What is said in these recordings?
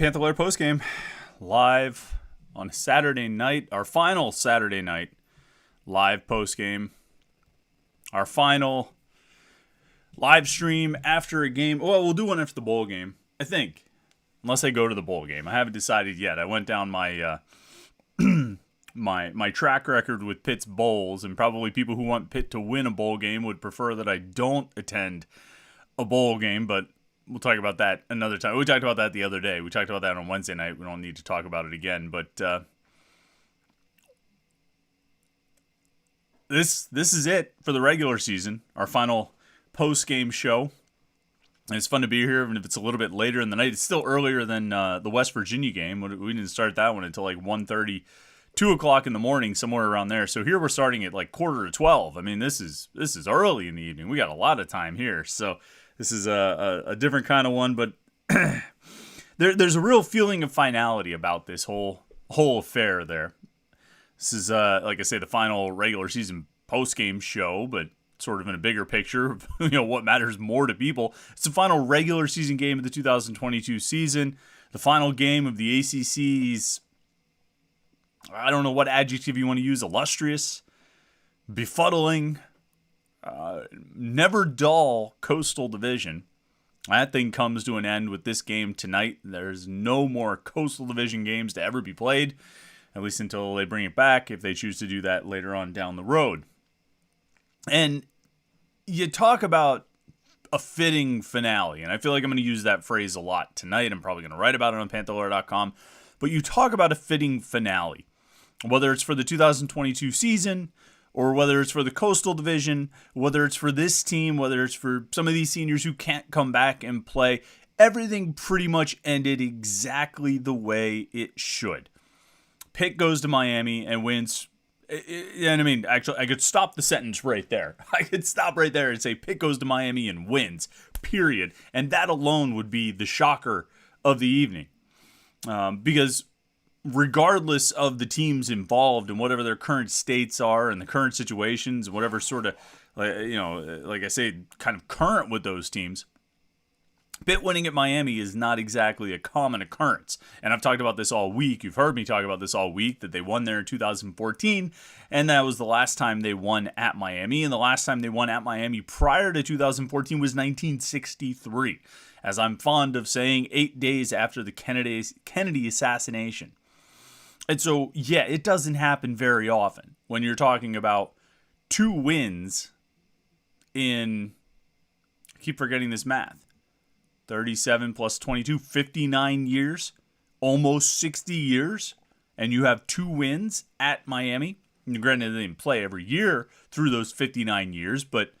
Panther-Lair Post-Game, live on a Saturday night, our final Saturday night live post-game, our final live stream after a game. Well, we'll do one after the bowl game, I think, unless I go to the bowl game. I haven't decided yet. I went down my my track record with Pitt's bowls, and probably people who want Pitt to win a bowl game would prefer that I don't attend a bowl game, but we'll talk about that another time. We talked about that the other day. We talked about that on Wednesday night. We don't need to talk about it again. But this is it for the regular season, our final post-game show. And it's fun to be here, even if it's a little bit later in the night. It's still earlier than the West Virginia game. We didn't start that one until like 1:30, 2 o'clock in the morning, somewhere around there. So here we're starting at like 11:45. I mean, this is early in the evening. We got a lot of time here. So this is a different kind of one, but there's a real feeling of finality about this whole affair there. This is, like I say, the final regular season post-game show, but sort of in a bigger picture of, what matters more to people. It's the final regular season game of the 2022 season, the final game of the ACC's, I don't know what adjective you want to use, illustrious, befuddling, never dull Coastal Division. That thing comes to an end with this game tonight. There's no more Coastal Division games to ever be played, at least until they bring it back, if they choose to do that later on down the road. And you talk about a fitting finale, and I feel like I'm going to use that phrase a lot tonight. I'm probably going to write about it on Panther-Lair.com. But you talk about a fitting finale, whether it's for the 2022 season, or whether it's for the Coastal Division, whether it's for this team, whether it's for some of these seniors who can't come back and play. Everything pretty much ended exactly the way it should. Pitt goes to Miami and wins. And I mean, actually, I could stop the sentence right there. I could stop right there and say Pitt goes to Miami and wins, period. And that alone would be the shocker of the evening. Because regardless of the teams involved and whatever their current states are and the current situations, whatever sort of, like I say, kind of current with those teams, Pitt winning at Miami is not exactly a common occurrence. And I've talked about this all week. You've heard me talk about this all week, that they won there in 2014, and that was the last time they won at Miami. And the last time they won at Miami prior to 2014 was 1963. As I'm fond of saying, 8 days after the Kennedy assassination. And so, yeah, it doesn't happen very often when you're talking about 2 wins in, I keep forgetting this math, 37 plus 22, 59 years, almost 60 years, and you have 2 wins at Miami. And granted, they didn't play every year through those 59 years, but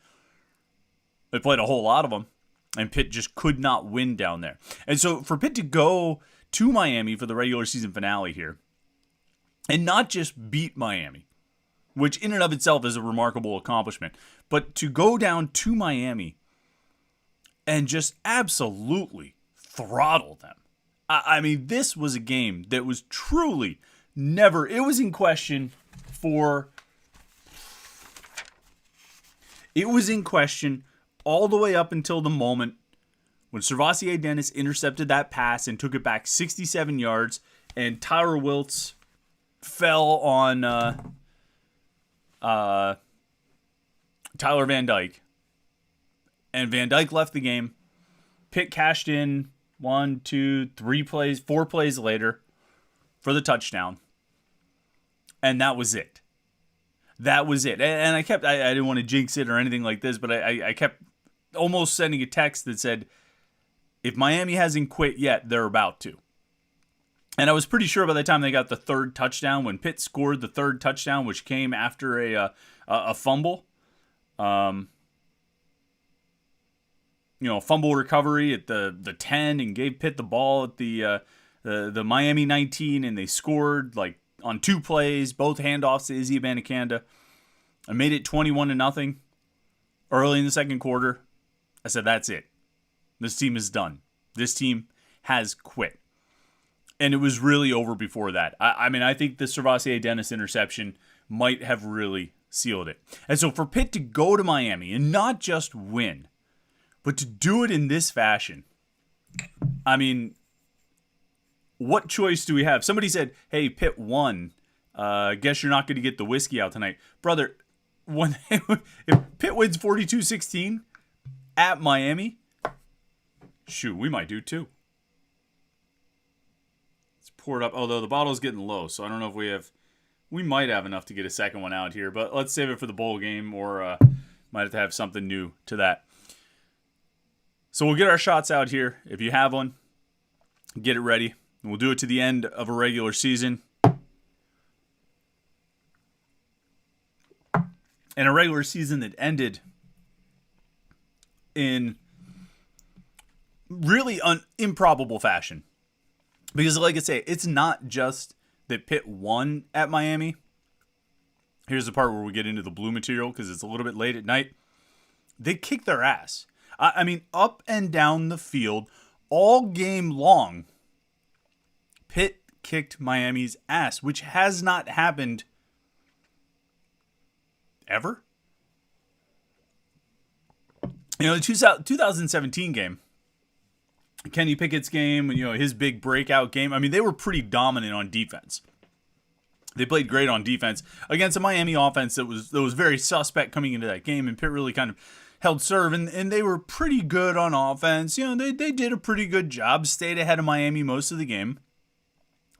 they played a whole lot of them, and Pitt just could not win down there. And so for Pitt to go to Miami for the regular season finale here, and not just beat Miami, which in and of itself is a remarkable accomplishment, but to go down to Miami and just absolutely throttle them. I mean, this was a game that was truly never, it was in question all the way up until the moment when Servassier Dennis intercepted that pass and took it back 67 yards, and Tyler Wiltz fell on Tyler Van Dyke, and Van Dyke left the game. Pitt cashed in 4 plays later for the touchdown, and that was it. That was it. And I didn't want to jinx it or anything like this, but I kept almost sending a text that said, if Miami hasn't quit yet, they're about to. And I was pretty sure by the time they got the 3rd touchdown, when Pitt scored the 3rd touchdown, which came after a fumble, fumble recovery at the 10, and gave Pitt the ball at the Miami 19, and they scored like on 2 plays, both handoffs to Izzy Abanikanda, and made it 21-0 early in the second quarter. I said, that's it. This team is done. This team has quit. And it was really over before that. I mean, I think the Servassier Dennis interception might have really sealed it. And so for Pitt to go to Miami and not just win, but to do it in this fashion, I mean, what choice do we have? Somebody said, hey, Pitt won. Guess you're not going to get the whiskey out tonight. Brother, if Pitt wins 42-16 at Miami, shoot, we might do too. Let's pour it up. Although the bottle's getting low, so I don't know if we might have enough to get a second one out here, but let's save it for the bowl game, or might have to have something new to that. So we'll get our shots out here. If you have one, get it ready. And we'll do it to the end of a regular season. And a regular season that ended in really improbable fashion. Because like I say, it's not just that Pitt won at Miami. Here's the part where we get into the blue material because it's a little bit late at night. They kicked their ass. I mean, up and down the field, all game long, Pitt kicked Miami's ass, which has not happened ever. You know, the 2017 game, Kenny Pickett's game, you know, his big breakout game, I mean, they were pretty dominant on defense. They played great on defense against a Miami offense that was very suspect coming into that game, and Pitt really kind of held serve, and they were pretty good on offense. You know, they did a pretty good job, stayed ahead of Miami most of the game.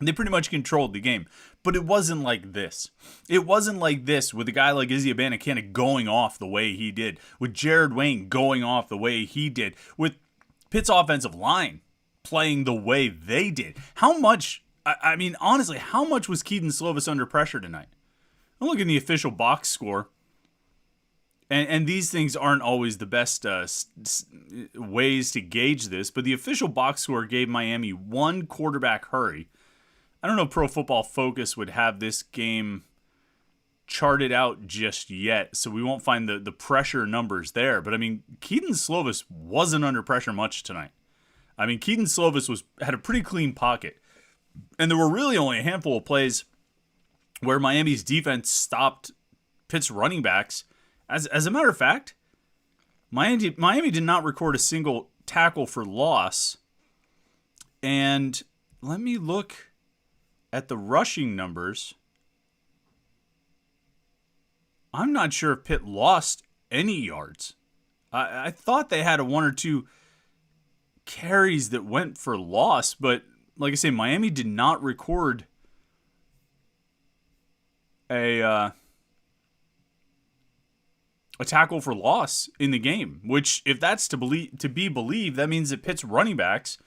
They pretty much controlled the game. But it wasn't like this. It wasn't like this with a guy like Izzy Abanikanda going off the way he did, with Jared Wayne going off the way he did, with Pitt's offensive line playing the way they did. How much, I mean, honestly, how much was Keaton Slovis under pressure tonight? I'm looking at the official box score. And these things aren't always the best ways to gauge this, but the official box score gave Miami one quarterback hurry. I don't know if Pro Football Focus would have this game charted out just yet, so we won't find the pressure numbers there. But, I mean, Keaton Slovis wasn't under pressure much tonight. I mean, Keaton Slovis had a pretty clean pocket. And there were really only a handful of plays where Miami's defense stopped Pitt's running backs. As a matter of fact, Miami did not record a single tackle for loss. And let me look at the rushing numbers. I'm not sure if Pitt lost any yards. I thought they had a one or two carries that went for loss, but like I say, Miami did not record a tackle for loss in the game, which, if that's to be believed, that means that Pitt's running backs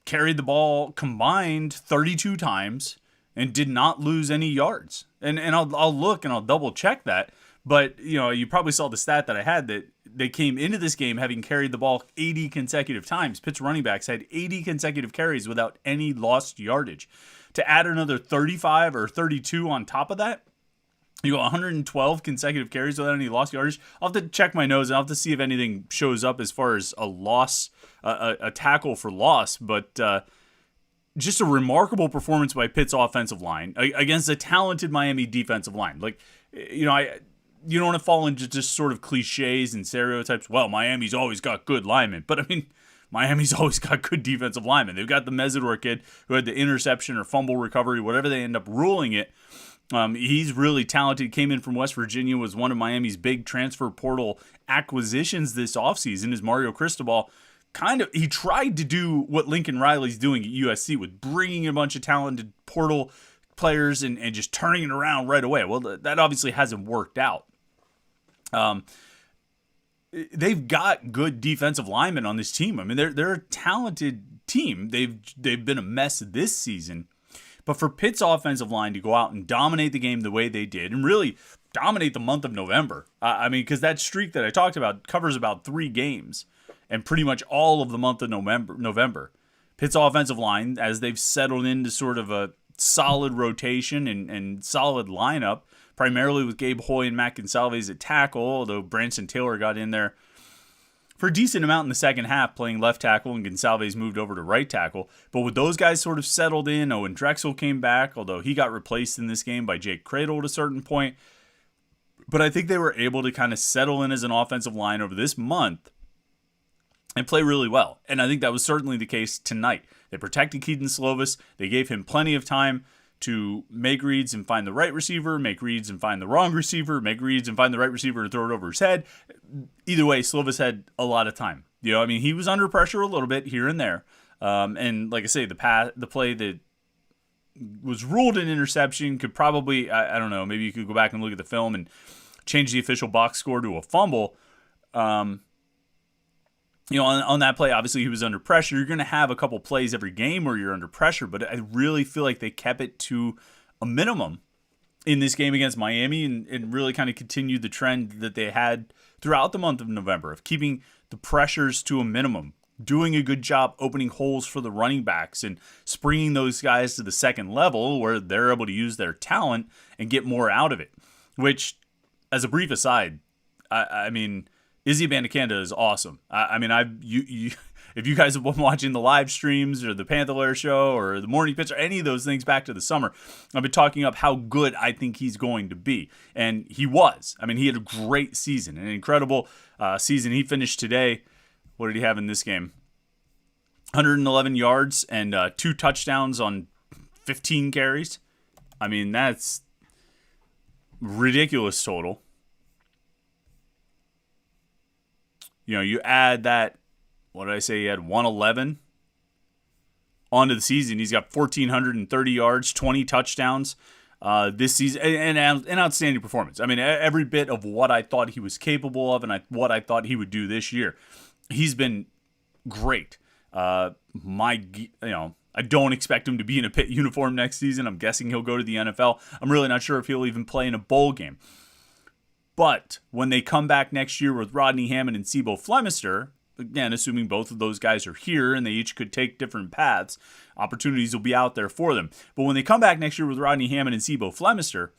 carried the ball combined 32 times and did not lose any yards. And I'll look and I'll double check that. But, you know, you probably saw the stat that I had that they came into this game having carried the ball 80 consecutive times. Pitt's running backs had 80 consecutive carries without any lost yardage. To add another 35 or 32 on top of that, you go 112 consecutive carries without any lost yardage. I'll have to check my notes and I'll have to see if anything shows up as far as a loss, a tackle for loss. But just a remarkable performance by Pitt's offensive line against a talented Miami defensive line. Like, you know, you don't want to fall into just sort of cliches and stereotypes. Well, Miami's always got good linemen. But, I mean, Miami's always got good defensive linemen. They've got the Mesidor kid who had the interception or fumble recovery, whatever they end up ruling it. He's really talented, came in from West Virginia, was one of Miami's big transfer portal acquisitions this offseason, is Mario Cristobal. He tried to do what Lincoln Riley's doing at USC with bringing a bunch of talented portal players and just turning it around right away. Well, that obviously hasn't worked out. They've got good defensive linemen on this team. I mean, they're a talented team. They've been a mess this season. But for Pitt's offensive line to go out and dominate the game the way they did, and really dominate the month of November, I mean, because that streak that I talked about covers about 3 games, and pretty much all of the month of November. Pitt's offensive line, as they've settled into sort of a solid rotation and solid lineup, primarily with Gabe Hoy and Matt Gonsalves at tackle, although Branson Taylor got in there for a decent amount in the second half, playing left tackle, and Gonsalves moved over to right tackle. But with those guys sort of settled in, Owen Drexel came back, although he got replaced in this game by Jake Cradle at a certain point. But I think they were able to kind of settle in as an offensive line over this month and play really well. And I think that was certainly the case tonight. They protected Keaton Slovis. They gave him plenty of time to make reads and find the right receiver, make reads and find the wrong receiver, make reads and find the right receiver and throw it over his head. Either way, Slovis had a lot of time. I mean, he was under pressure a little bit here and there. And like I say, the play that was ruled an interception could probably, I don't know, maybe you could go back and look at the film and change the official box score to a fumble. On that play, obviously he was under pressure. You're going to have a couple plays every game where you're under pressure, but I really feel like they kept it to a minimum in this game against Miami and really kind of continued the trend that they had throughout the month of November of keeping the pressures to a minimum, doing a good job opening holes for the running backs and springing those guys to the second level where they're able to use their talent and get more out of it. Which, as a brief aside, I mean, Izzy Abanikanda is awesome. If you guys have been watching the live streams or the Panther-Lair show or the morning pitch or any of those things back to the summer, I've been talking up how good I think he's going to be. And he was. I mean, he had a great season, an incredible season. He finished today. What did he have in this game? 111 yards and 2 touchdowns on 15 carries. I mean, that's ridiculous total. You add that, what did I say? He had 111 onto the season. He's got 1,430 yards, 20 touchdowns this season, and an outstanding performance. I mean, every bit of what I thought he was capable of and what I thought he would do this year. He's been great. I don't expect him to be in a Pitt uniform next season. I'm guessing he'll go to the NFL. I'm really not sure if he'll even play in a bowl game. But when they come back next year with Rodney Hammond and Sibo Flemister, again, assuming both of those guys are here and they each could take different paths, opportunities will be out there for them. But when they come back next year with Rodney Hammond and Sibo Flemister,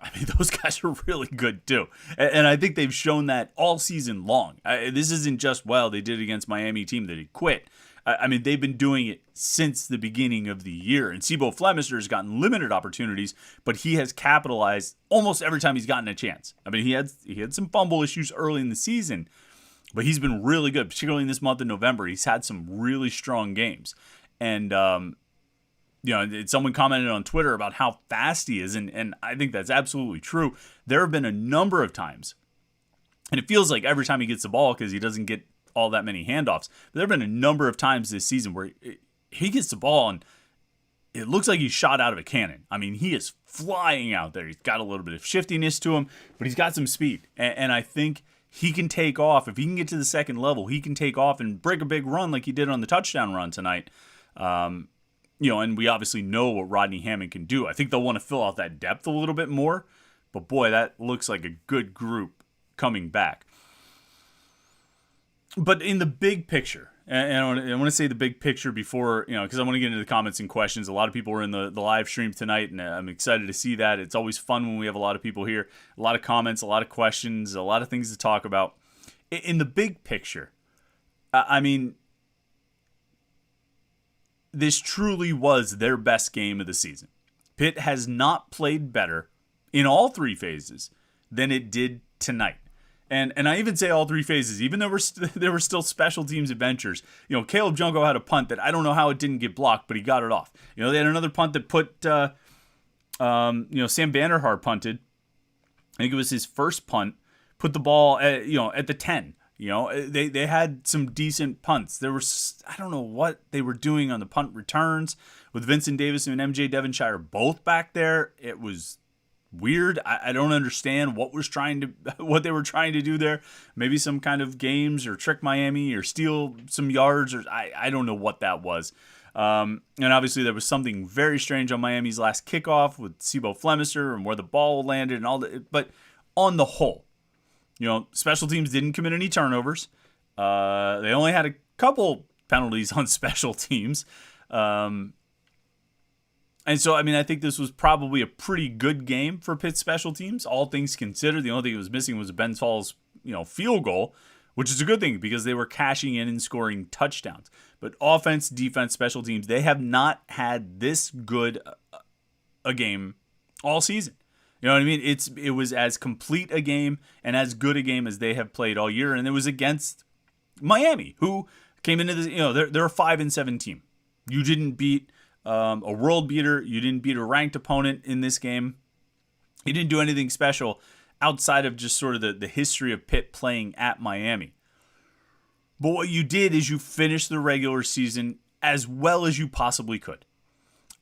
I mean, those guys are really good too. And I think they've shown that all season long. This isn't just, they did it against Miami team that he quit. I mean, they've been doing it since the beginning of the year. And Sibo Flemister has gotten limited opportunities, but he has capitalized almost every time he's gotten a chance. I mean, he had some fumble issues early in the season, but he's been really good, particularly in this month of November. He's had some really strong games. And, someone commented on Twitter about how fast he is, and I think that's absolutely true. There have been a number of times, and it feels like every time he gets the ball because he doesn't get all that many handoffs. But there have been a number of times this season where he gets the ball and it looks like he's shot out of a cannon. I mean, he is flying out there. He's got a little bit of shiftiness to him, but he's got some speed. And I think he can take off. If he can get to the second level, he can take off and break a big run like he did on the touchdown run tonight. And we obviously know what Rodney Hammond can do. I think they'll want to fill out that depth a little bit more. But boy, that looks like a good group coming back. But in the big picture, and I want to say the big picture before, because I want to get into the comments and questions. A lot of people were in the live stream tonight, and I'm excited to see that. It's always fun when we have a lot of people here, a lot of comments, a lot of questions, a lot of things to talk about. In the big picture, I mean, this truly was their best game of the season. Pitt has not played better in all 3 phases than it did tonight. And I even say all 3 phases, even though there were still special teams adventures. Caleb Junko had a punt that I don't know how it didn't get blocked, but he got it off. They had another punt that put, Sam Vanderhaar punted. I think it was his first punt. Put the ball at the 10. They had some decent punts. There was, I don't know what they were doing on the punt returns with Vincent Davis and MJ Devonshire both back there. It was weird. I don't understand what they were trying to do there. Maybe some kind of games or trick Miami or steal some yards, or I don't know what that was. And obviously there was something very strange on Miami's last kickoff with Sibo Flemister and where the ball landed and all that. But on the whole, special teams didn't commit any turnovers. They only had a couple penalties on special teams. And so, I mean, I think this was probably a pretty good game for Pitt's special teams, all things considered. The only thing it was missing was a Ben Tall's, field goal, which is a good thing because they were cashing in and scoring touchdowns. But offense, defense, special teams, they have not had this good a game all season. You know what I mean? It was as complete a game and as good a game as they have played all year, and it was against Miami, who came into this, they're a 5-7 team. You didn't beat a world beater. You didn't beat a ranked opponent in this game. You didn't do anything special outside of just sort of the history of Pitt playing at Miami. But what you did is you finished the regular season as well as you possibly could.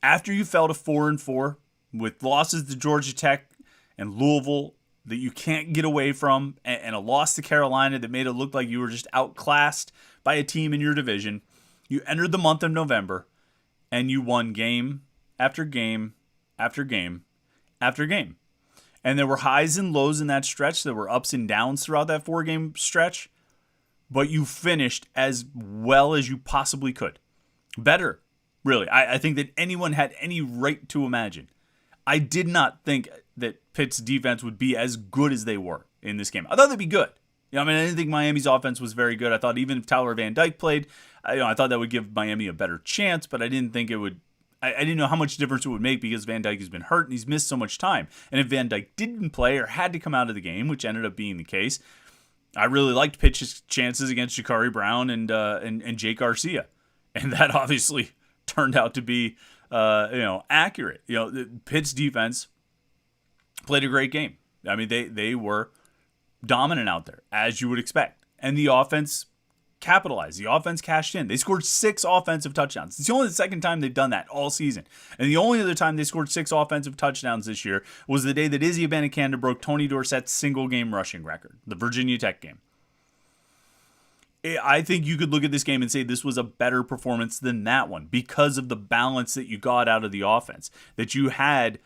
After you fell to 4-4 with losses to Georgia Tech and Louisville that you can't get away from, and a loss to Carolina that made it look like you were just outclassed by a team in your division, you entered the month of November and you won game after game after game after game. And there were highs and lows in that stretch. There were ups and downs throughout that 4-game stretch. But you finished as well as you possibly could. Better, really. I think that anyone had any right to imagine. I did not think that Pitt's defense would be as good as they were in this game. I thought they'd be good. I didn't think Miami's offense was very good. I thought even if Tyler Van Dyke played, I thought that would give Miami a better chance, but I didn't think it would. I didn't know how much difference it would make because Van Dyke has been hurt and he's missed so much time. And if Van Dyke didn't play or had to come out of the game, which ended up being the case, I really liked Pitt's chances against Ja'Carri Brown and Jake Garcia. And that obviously turned out to be accurate. Pitt's defense played a great game. They were dominant out there, as you would expect. And the offense capitalized. The offense cashed in. They scored 6 offensive touchdowns. It's only the second time they've done that all season. And the only other time they scored 6 offensive touchdowns this year was the day that Izzy Abanikanda broke Tony Dorsett's single-game rushing record, the Virginia Tech game. I think you could look at this game and say this was a better performance than that one because of the balance that you got out of the offense. That you had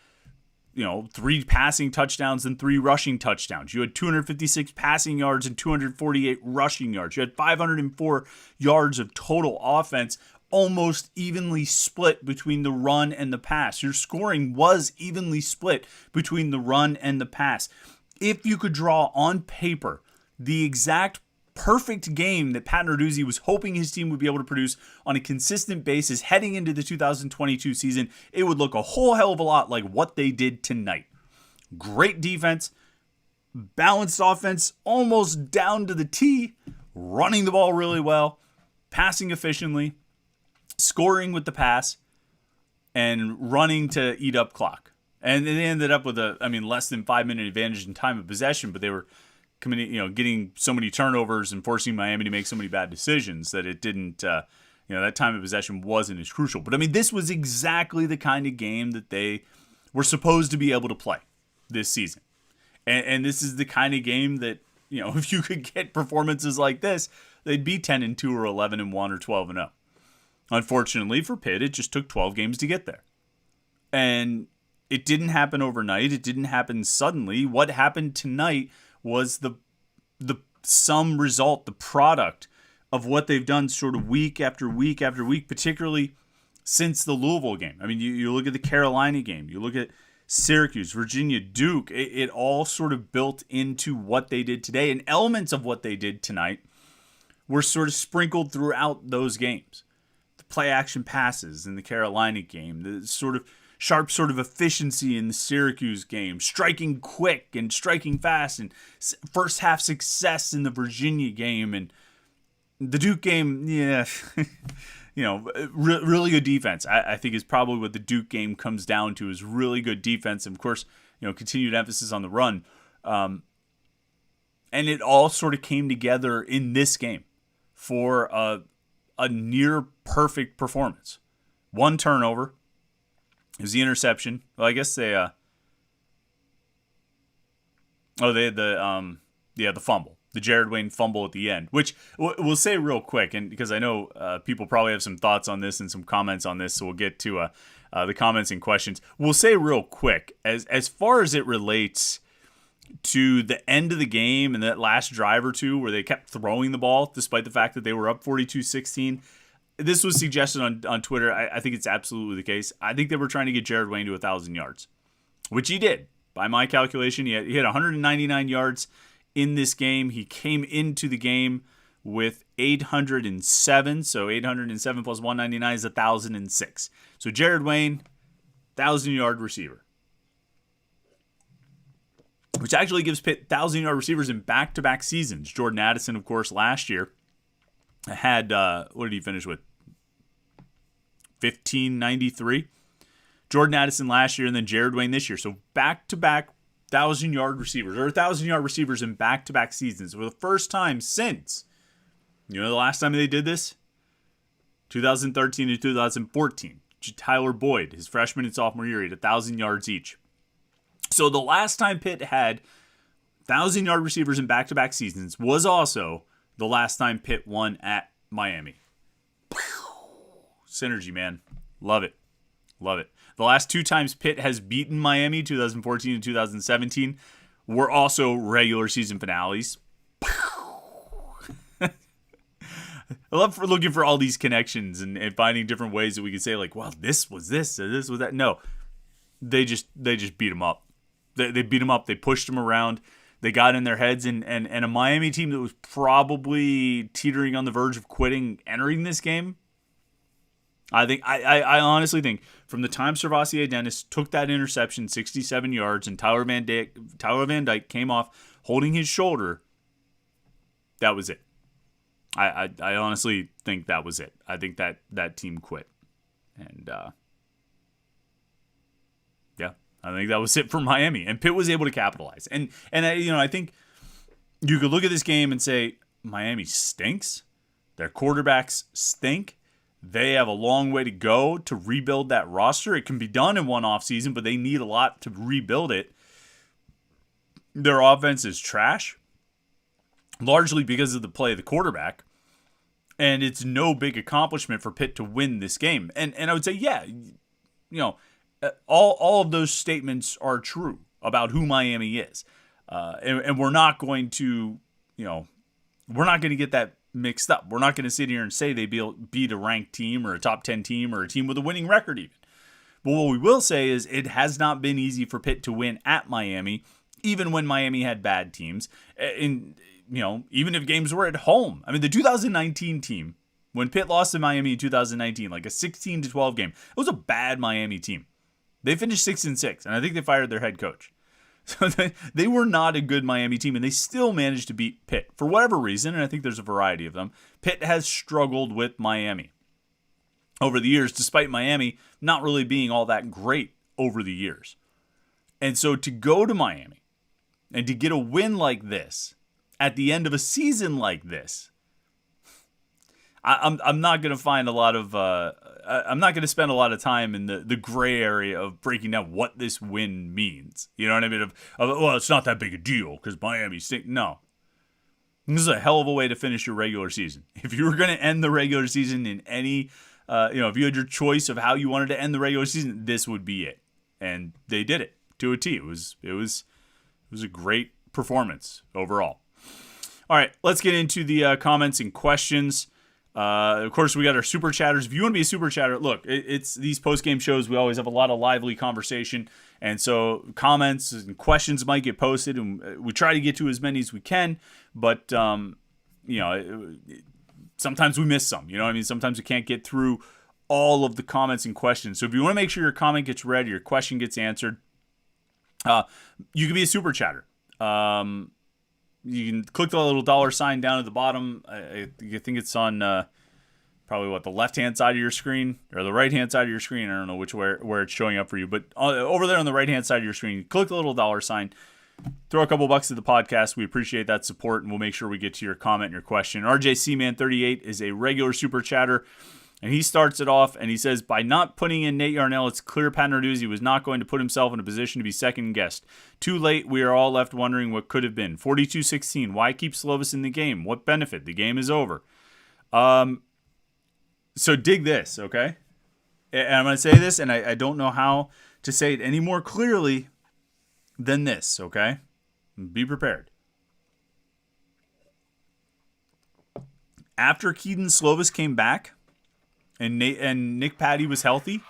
3 passing touchdowns and 3 rushing touchdowns. You had 256 passing yards and 248 rushing yards. You had 504 yards of total offense, almost evenly split between the run and the pass. Your scoring was evenly split between the run and the pass. If you could draw on paper the exact perfect game that Pat Narduzzi was hoping his team would be able to produce on a consistent basis heading into the 2022 season, it would look a whole hell of a lot like what they did tonight. Great defense, balanced offense, almost down to the T, running the ball really well, passing efficiently, scoring with the pass, and running to eat up clock. And they ended up with less than 5-minute advantage in time of possession, but they were getting so many turnovers and forcing Miami to make so many bad decisions that it didn't, that time of possession wasn't as crucial. But this was exactly the kind of game that they were supposed to be able to play this season. And this is the kind of game that, if you could get performances like this, they'd be 10-2 or 11-1 or 12-0. Unfortunately for Pitt, it just took 12 games to get there. And it didn't happen overnight. It didn't happen suddenly. What happened tonight was the sum result, the product of what they've done sort of week after week after week, particularly since the Louisville game. You look at the Carolina game, you look at Syracuse, Virginia, Duke, it all sort of built into what they did today. And elements of what they did tonight were sort of sprinkled throughout those games. The play action passes in the Carolina game, the sort of sharp sort of efficiency in the Syracuse game, striking quick and striking fast, and first half success in the Virginia game, and the Duke game, really good defense. I think is probably what the Duke game comes down to, is really good defense, and of course, continued emphasis on the run. And it all sort of came together in this game for a near perfect performance. One turnover. It was the interception. Well, I guess they had the fumble, the Jared Wayne fumble at the end, which we'll say real quick, and because I know people probably have some thoughts on this and some comments on this, so we'll get to the comments and questions. We'll say real quick, as far as it relates to the end of the game and that last drive or two where they kept throwing the ball despite the fact that they were up 42-16. This was suggested on Twitter. I think it's absolutely the case. I think they were trying to get Jared Wayne to 1,000 yards, which he did. By my calculation, he had 199 yards in this game. He came into the game with 807. So 807 plus 199 is 1,006. So Jared Wayne, 1,000-yard receiver, which actually gives Pitt 1,000-yard receivers in back-to-back seasons. Jordan Addison, of course, last year had, what did he finish with? 1593. Jordan Addison last year, and then Jared Wayne this year. So back-to-back 1,000-yard receivers, or 1,000-yard receivers in back-to-back seasons. For the first time since, the last time they did this? 2013 and 2014. Tyler Boyd, his freshman and sophomore year, he had 1,000 yards each. So the last time Pitt had 1,000-yard receivers in back-to-back seasons was also the last time Pitt won at Miami. Synergy, man. Love it. Love it. The last two times Pitt has beaten Miami, 2014 and 2017, were also regular season finales. I love for looking for all these connections and finding different ways that we can say, like, well, this was this or this was that. No, they just beat them up. They beat them up. They pushed them around. They got in their heads. And a Miami team that was probably teetering on the verge of quitting entering this game. I honestly think from the time Servassier Dennis took that interception, 67 yards, and Tyler Van Dyke came off holding his shoulder, that was it. I honestly think that was it. I think that team quit. And, yeah, I think that was it for Miami. And Pitt was able to capitalize. And I think you could look at this game and say, Miami stinks. Their quarterbacks stink. They have a long way to go to rebuild that roster. It can be done in one offseason, but they need a lot to rebuild it. Their offense is trash, largely because of the play of the quarterback. And it's no big accomplishment for Pitt to win this game. And I would say, yeah, all of those statements are true about who Miami is. And we're not going to, we're not going to get that mixed up. We're not going to sit here and say they beat a ranked team or a top 10 team or a team with a winning record even. But what we will say is it has not been easy for Pitt to win at Miami, even when Miami had bad teams. Even if games were at home. I mean, the 2019 team, when Pitt lost to Miami in 2019, like a 16-12 game, it was a bad Miami team. They finished 6-6, and I think they fired their head coach. So they were not a good Miami team, and they still managed to beat Pitt for whatever reason, and I think there's a variety of them. Pitt has struggled with Miami over the years, despite Miami not really being all that great over the years. And so to go to Miami and to get a win like this at the end of a season like this, I'm not going to find a lot of I'm not going to spend a lot of time in the gray area of breaking down what this win means. You know what I mean? Well, it's not that big a deal because Miami stink. No. This is a hell of a way to finish your regular season. If you were going to end the regular season in any, if you had your choice of how you wanted to end the regular season, this would be it. And they did it to a T. It was a great performance overall. All right, let's get into the comments and questions. Of course, we got our super chatters. If you want to be a super chatter, look, it's these post-game shows. We always have a lot of lively conversation. And so comments and questions might get posted, and we try to get to as many as we can. But, sometimes we miss some. You know what I mean? Sometimes we can't get through all of the comments and questions. So if you want to make sure your comment gets read, your question gets answered, you can be a super chatter. You can click the little $sign down at the bottom. I think it's on probably the left-hand side of your screen or the right-hand side of your screen. I don't know where it's showing up for you. But over there on the right-hand side of your screen, click the little $sign. Throw a couple bucks to the podcast. We appreciate that support, and we'll make sure we get to your comment and your question. RJCman38 is a regular super chatter, and he starts it off, and he says, by not putting in Nate Yarnell, it's clear Pat Narduzzi was not going to put himself in a position to be second guessed. Too late, we are all left wondering what could have been. 42-16, why keep Slovis in the game? What benefit? The game is over. So dig this, okay? And I'm going to say this, and I don't know how to say it any more clearly than this, okay? Be prepared. After Keaton Slovis came back, and Nick Patty was healthy,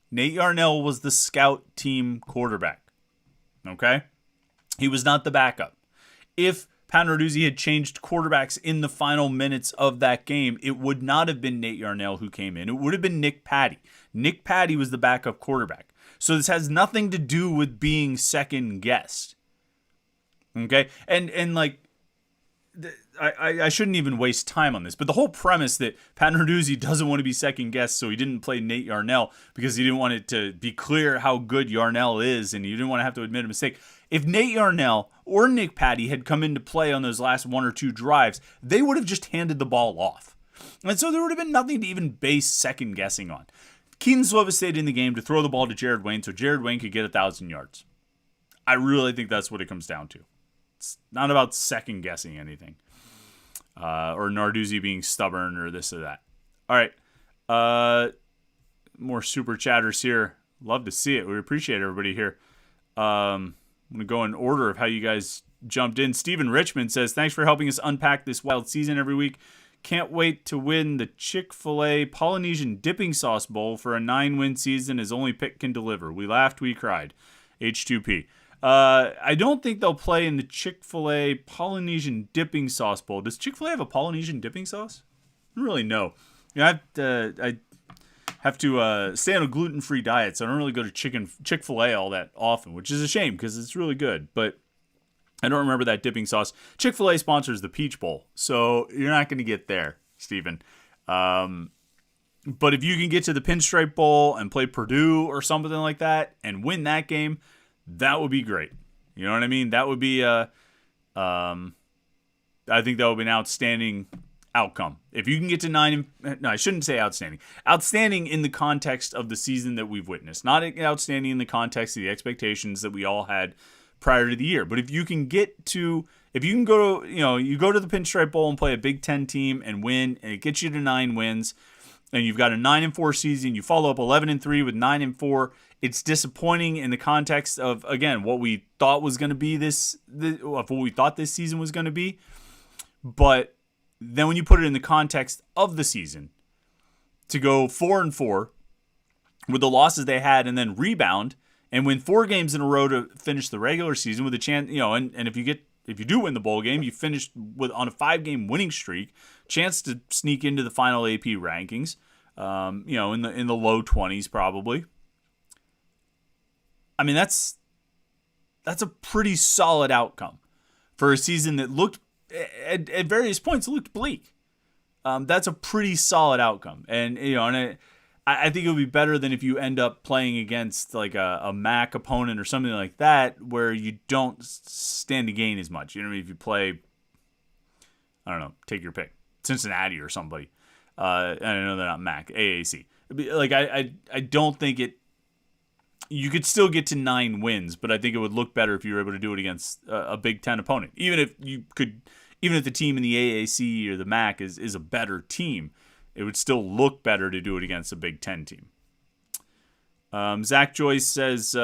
Nate Yarnell was the scout team quarterback. Okay? He was not the backup. If Pat Narduzzi had changed quarterbacks in the final minutes of that game, it would not have been Nate Yarnell who came in. It would have been Nick Patty. Nick Patty was the backup quarterback. So this has nothing to do with being second guessed. Okay? And I shouldn't even waste time on this, but the whole premise that Pat Narduzzi doesn't want to be second guessed, so he didn't play Nate Yarnell because he didn't want it to be clear how good Yarnell is, and you didn't want to have to admit a mistake. If Nate Yarnell or Nick Patty had come into play on those last one or two drives, they would have just handed the ball off. And so there would have been nothing to even base second guessing on. Keaton Slovis stayed in the game to throw the ball to Jared Wayne so Jared Wayne could get 1,000 yards. I really think that's what it comes down to. It's not about second guessing anything. Or Narduzzi being stubborn or this or that. All right. More super chatters here. Love to see it. We appreciate everybody here. I'm going to go in order of how you guys jumped in. Stephen Richmond says, thanks for helping us unpack this wild season every week. Can't wait to win the Chick-fil-A Polynesian Dipping Sauce Bowl for a 9-win season as only Pitt can deliver. We laughed, we cried. H2P. I don't think they'll play in the Chick-fil-A Polynesian Dipping Sauce Bowl. Does Chick-fil-A have a Polynesian dipping sauce? I don't really know. I have to stay on a gluten-free diet, so I don't really go to Chick-fil-A all that often, which is a shame because it's really good. But I don't remember that dipping sauce. Chick-fil-A sponsors the Peach Bowl, so you're not going to get there, Steven. But if you can get to the Pinstripe Bowl and play Purdue or something like that and win that game, that would be great. You know what I mean? That would be I think that would be an outstanding outcome. If you can get to 9, no, I shouldn't say outstanding. Outstanding in the context of the season that we've witnessed. Not outstanding in the context of the expectations that we all had prior to the year. But if you can go to, you go to the Pinstripe Bowl and play a Big Ten team and win, and it gets you to 9 wins, and you've got a 9-4 season, you follow up 11-3 with 9-4. It's disappointing in the context of, again, what we thought was going to be what we thought this season was going to be. But then when you put it in the context of the season, to go 4-4 with the losses they had and then rebound and win 4 games in a row to finish the regular season with a chance, and if you do win the bowl game, you finish on a 5-game winning streak, chance to sneak into the final AP rankings, in the low 20s probably. I mean, that's a pretty solid outcome for a season that looked at various points looked bleak. That's a pretty solid outcome, and I think it would be better than if you end up playing against like a MAC opponent or something like that where you don't stand to gain as much. If you play, I don't know, take your pick, Cincinnati or somebody. I know they're not MAC, AAC. Like I don't think it. You could still get to 9 wins, but I think it would look better if you were able to do it against a Big Ten opponent. Even if the team in the AAC or the MAC is a better team, it would still look better to do it against a Big Ten team. Zach Joyce says,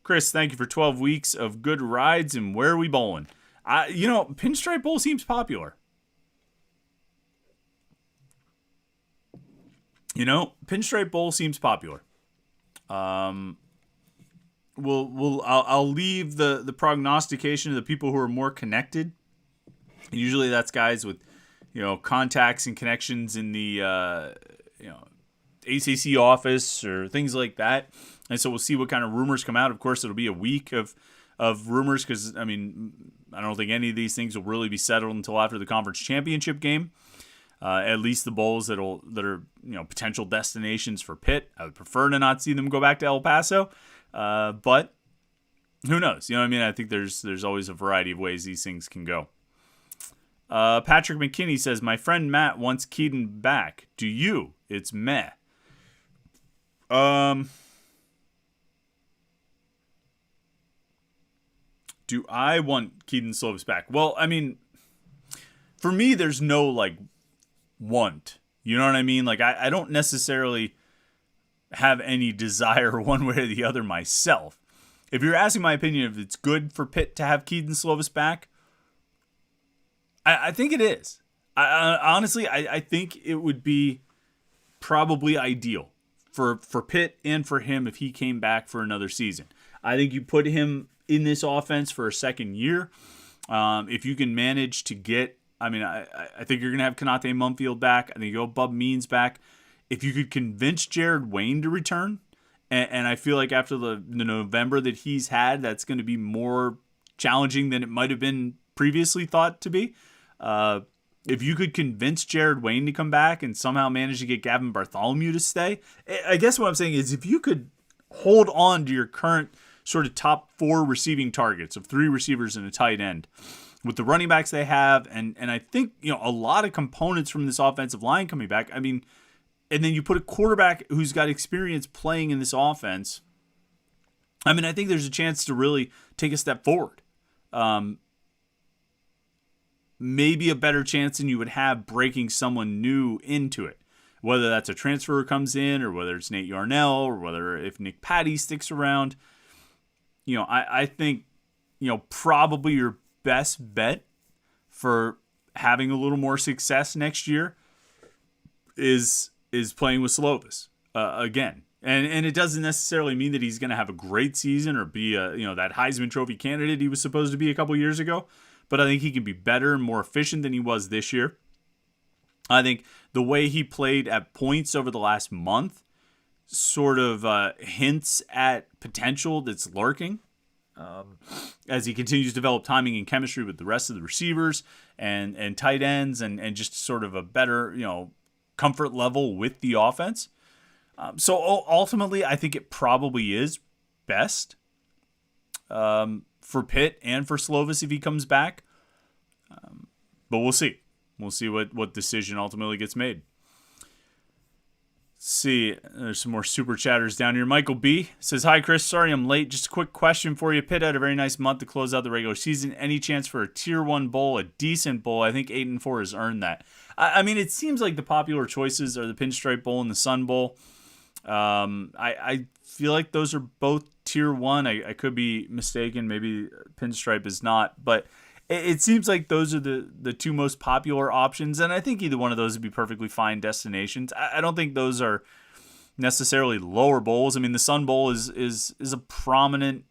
Chris, thank you for 12 weeks of good rides, and where are we bowling? Pinstripe Bowl seems popular. Pinstripe Bowl seems popular. I'll leave the prognostication to the people who are more connected. Usually that's guys with, contacts and connections in the, ACC office or things like that. And so we'll see what kind of rumors come out. Of course, it'll be a week of rumors because, I don't think any of these things will really be settled until after the conference championship game. At least the bowls that are potential destinations for Pitt. I would prefer to not see them go back to El Paso. But who knows? I think there's always a variety of ways these things can go. Patrick McKinney says, my friend Matt wants Keaton back. Do you? It's meh. Do I want Keaton Slovis back? Well, for me, there's no, want. You know what I mean? I don't necessarily have any desire one way or the other myself. If you're asking my opinion if it's good for Pitt to have Keaton Slovis back, I think it is. Honestly, I think it would be probably ideal for Pitt and for him if he came back for another season. I think you put him in this offense for a second year. If you can manage to get, I think you're going to have Kanate Mumfield back. I think you'll have Bub Means back. If you could convince Jared Wayne to return, and I feel like after the November that he's had, that's going to be more challenging than it might have been previously thought to be. if you could convince Jared Wayne to come back and somehow manage to get Gavin Bartholomew to stay, I guess what I'm saying is if you could hold on to your current sort of top 4 receiving targets of 3 receivers and a tight end with the running backs they have, and I think, a lot of components from this offensive line coming back. I mean, and then you put a quarterback who's got experience playing in this offense. I mean, I think there's a chance to really take a step forward. Maybe a better chance than you would have breaking someone new into it. Whether that's a transfer who comes in, or whether it's Nate Yarnell, or whether if Nick Patty sticks around. I think, probably your best bet for having a little more success next year is playing with Slovis again. And it doesn't necessarily mean that he's going to have a great season or be that Heisman Trophy candidate he was supposed to be a couple years ago. But I think he can be better and more efficient than he was this year. I think the way he played at points over the last month sort of hints at potential that's lurking as he continues to develop timing and chemistry with the rest of the receivers and tight ends and just sort of a better, comfort level with the offense. So ultimately, I think it probably is best for Pitt and for Slovis if he comes back. But we'll see. We'll see what decision ultimately gets made. Let's see. There's some more super chatters down here. Michael B. says, "Hi, Chris. Sorry I'm late. Just a quick question for you. Pitt had a very nice month to close out the regular season. Any chance for a Tier 1 bowl, a decent bowl? I think 8-4 has earned that." I mean, it seems like the popular choices are the Pinstripe Bowl and the Sun Bowl. I feel like those are both Tier 1. I could be mistaken. Maybe Pinstripe is not. But it seems like those are the 2 most popular options. And I think either one of those would be perfectly fine destinations. I don't think those are necessarily lower bowls. I mean, the Sun Bowl is a prominent,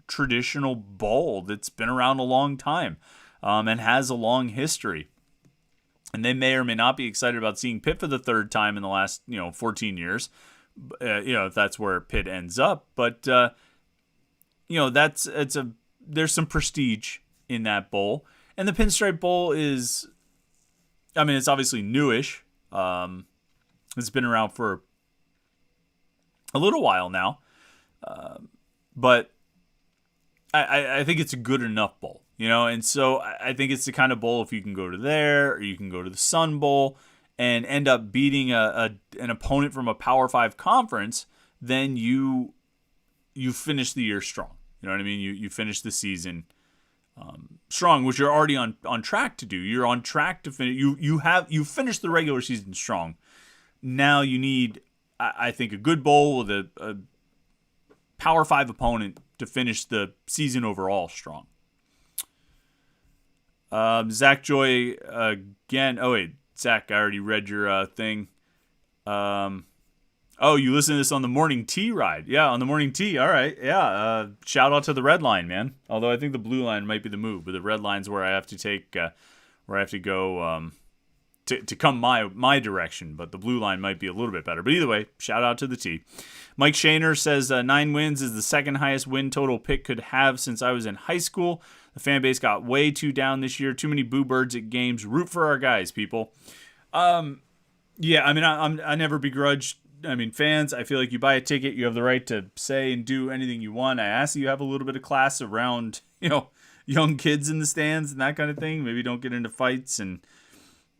traditional bowl that's been around a long time and has a long history. And they may or may not be excited about seeing Pitt for the 3rd time in the last, 14 years, if that's where Pitt ends up. But, there's some prestige in that bowl. And the Pinstripe Bowl is, it's obviously newish. It's been around for a little while now. But I think it's a good enough bowl. And so I think it's the kind of bowl if you can go to there or you can go to the Sun Bowl and end up beating an opponent from a Power 5 conference, then you finish the year strong. You know what I mean? You finish the season strong, which you're already on track to do. You're on track to finish. You finished the regular season strong. Now you need, I think, a good bowl with a Power 5 opponent to finish the season overall strong. Zach Joy again. Oh wait, Zach, I already read your thing. You listen to this on the morning tea ride? Yeah, on the morning tea. All right, yeah. Shout out to the red line, man. Although I think the blue line might be the move, but the red line's where I have to take, where I have to go to come my direction. But the blue line might be a little bit better. But either way, shout out to the tea. Mike Shaner says 9 wins is the second highest win total Pitt could have since I was in high school. The fan base got way too down this year. Too many boo birds at games. Root for our guys, people. Yeah, I never begrudge. Fans, I feel like you buy a ticket, you have the right to say and do anything you want. I ask that you have a little bit of class around, young kids in the stands and that kind of thing. Maybe don't get into fights and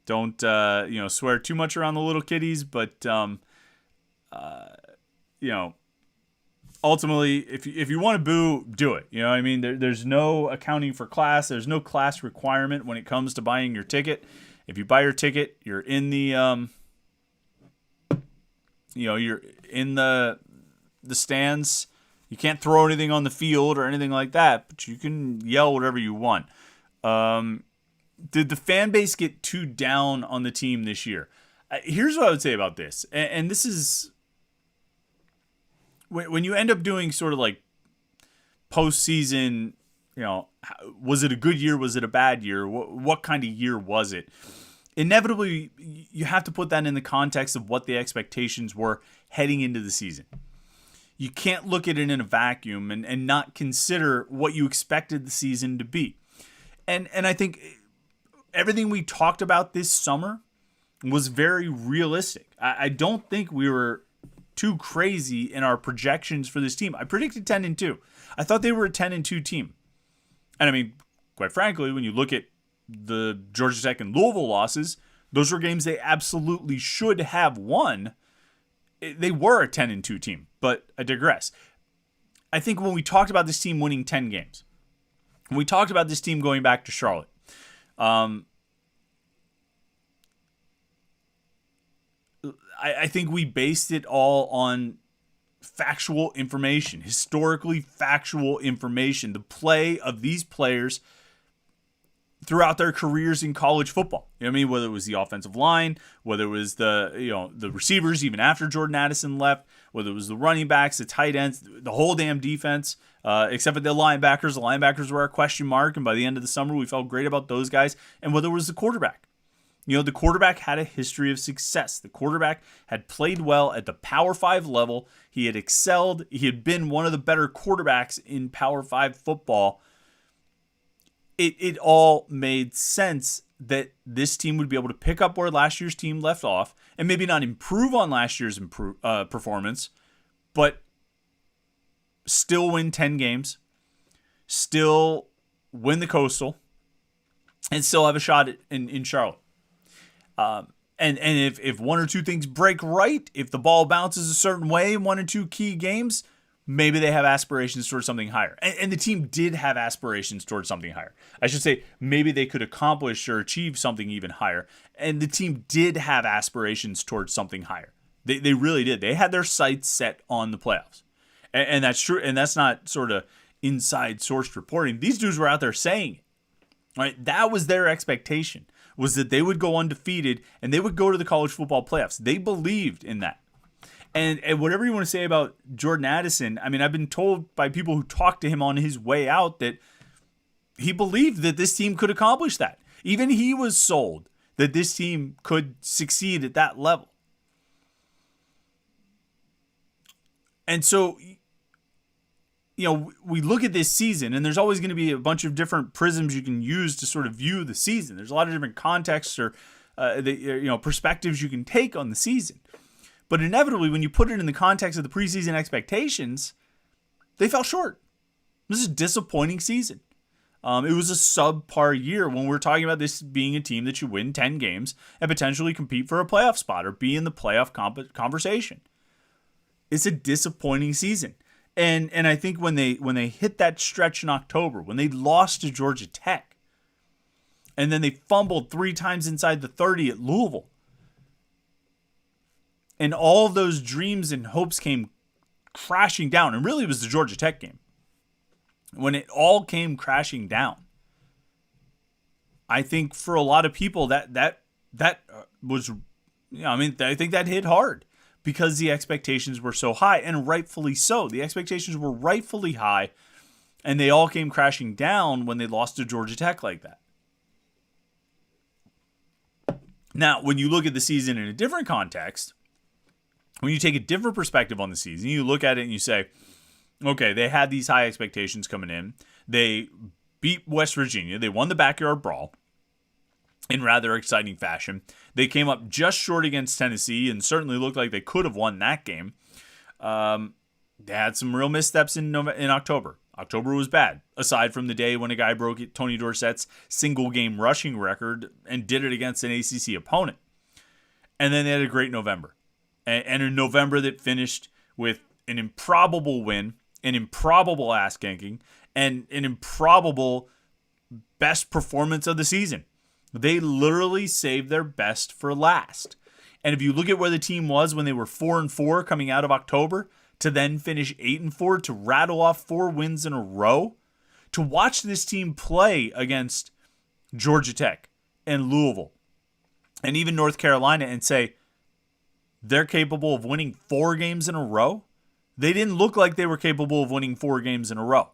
don't, swear too much around the little kiddies. But, ultimately, if you want to boo, do it. There's no accounting for class. There's no class requirement when it comes to buying your ticket. If you buy your ticket, you're in the, you're in the stands. You can't throw anything on the field or anything like that, but you can yell whatever you want. Did the fan base get too down on the team this year? Here's what I would say about this. And this is when you end up doing sort of like postseason, was it a good year? Was it a bad year? What kind of year was it? Inevitably, you have to put that in the context of what the expectations were heading into the season. You can't look at it in a vacuum and not consider what you expected the season to be. And I think everything we talked about this summer was very realistic. I don't think we were too crazy in our projections for this team. I predicted 10-2. I thought they were a 10-2 team. And I mean, quite frankly, when you look at the Georgia Tech and Louisville losses, those were games they absolutely should have won. They were a 10-2 team, but I digress. I think when we talked about this team winning 10 games, when we talked about this team going back to Charlotte, I think we based it all on factual information, historically factual information, the play of these players throughout their careers in college football. You know what I mean? Whether it was the offensive line, whether it was the receivers even after Jordan Addison left, whether it was the running backs, the tight ends, the whole damn defense, except for the linebackers. The linebackers were our question mark, and by the end of the summer, we felt great about those guys. And whether it was the quarterback. You know, the quarterback had a history of success. The quarterback had played well at the Power 5 level. He had excelled. He had been one of the better quarterbacks in Power 5 football. It all made sense that this team would be able to pick up where last year's team left off and maybe not improve on last year's performance, but still win 10 games, still win the Coastal, and still have a shot in Charlotte. And if one or two things break right, if the ball bounces a certain way in one or two key games, maybe they have aspirations towards something higher. And the team did have aspirations towards something higher. I should say maybe they could accomplish or achieve something even higher. And the team did have aspirations towards something higher. They really did. They had their sights set on the playoffs. And that's true. And that's not sort of inside sourced reporting. These dudes were out there saying it. Right? That was their expectation, was that they would go undefeated and they would go to the college football playoffs. They believed in that. And whatever you want to say about Jordan Addison, I mean, I've been told by people who talked to him on his way out that he believed that this team could accomplish that. Even he was sold that this team could succeed at that level. And so, you know, we look at this season, and there's always going to be a bunch of different prisms you can use to sort of view the season. There's a lot of different contexts or perspectives you can take on the season. But inevitably, when you put it in the context of the preseason expectations, they fell short. This is a disappointing season. It was a subpar year when we're talking about this being a team that should win 10 games and potentially compete for a playoff spot or be in the playoff conversation. It's a disappointing season. And I think when they hit that stretch in October, when they lost to Georgia Tech, and then they fumbled 3 times inside the 30 at Louisville, and all of those dreams and hopes came crashing down, and really it was the Georgia Tech game, when it all came crashing down, I think for a lot of people that was, I think that hit hard. Because the expectations were so high, and rightfully so. The expectations were rightfully high, and they all came crashing down when they lost to Georgia Tech like that. Now, when you look at the season in a different context, when you take a different perspective on the season, you look at it and you say, okay, they had these high expectations coming in. They beat West Virginia. They won the backyard brawl in rather exciting fashion. They came up just short against Tennessee and certainly looked like they could have won that game. They had some real missteps in October. October was bad, aside from the day when a guy broke Tony Dorsett's single-game rushing record and did it against an ACC opponent. And then they had a great November. And a November that finished with an improbable win, an improbable ass-ganking, and an improbable best performance of the season. They literally saved their best for last. And if you look at where the team was when they were 4-4 coming out of October, to then finish 8-4, to rattle off 4 wins in a row, to watch this team play against Georgia Tech and Louisville and even North Carolina and say they're capable of winning 4 games in a row, they didn't look like they were capable of winning 4 games in a row.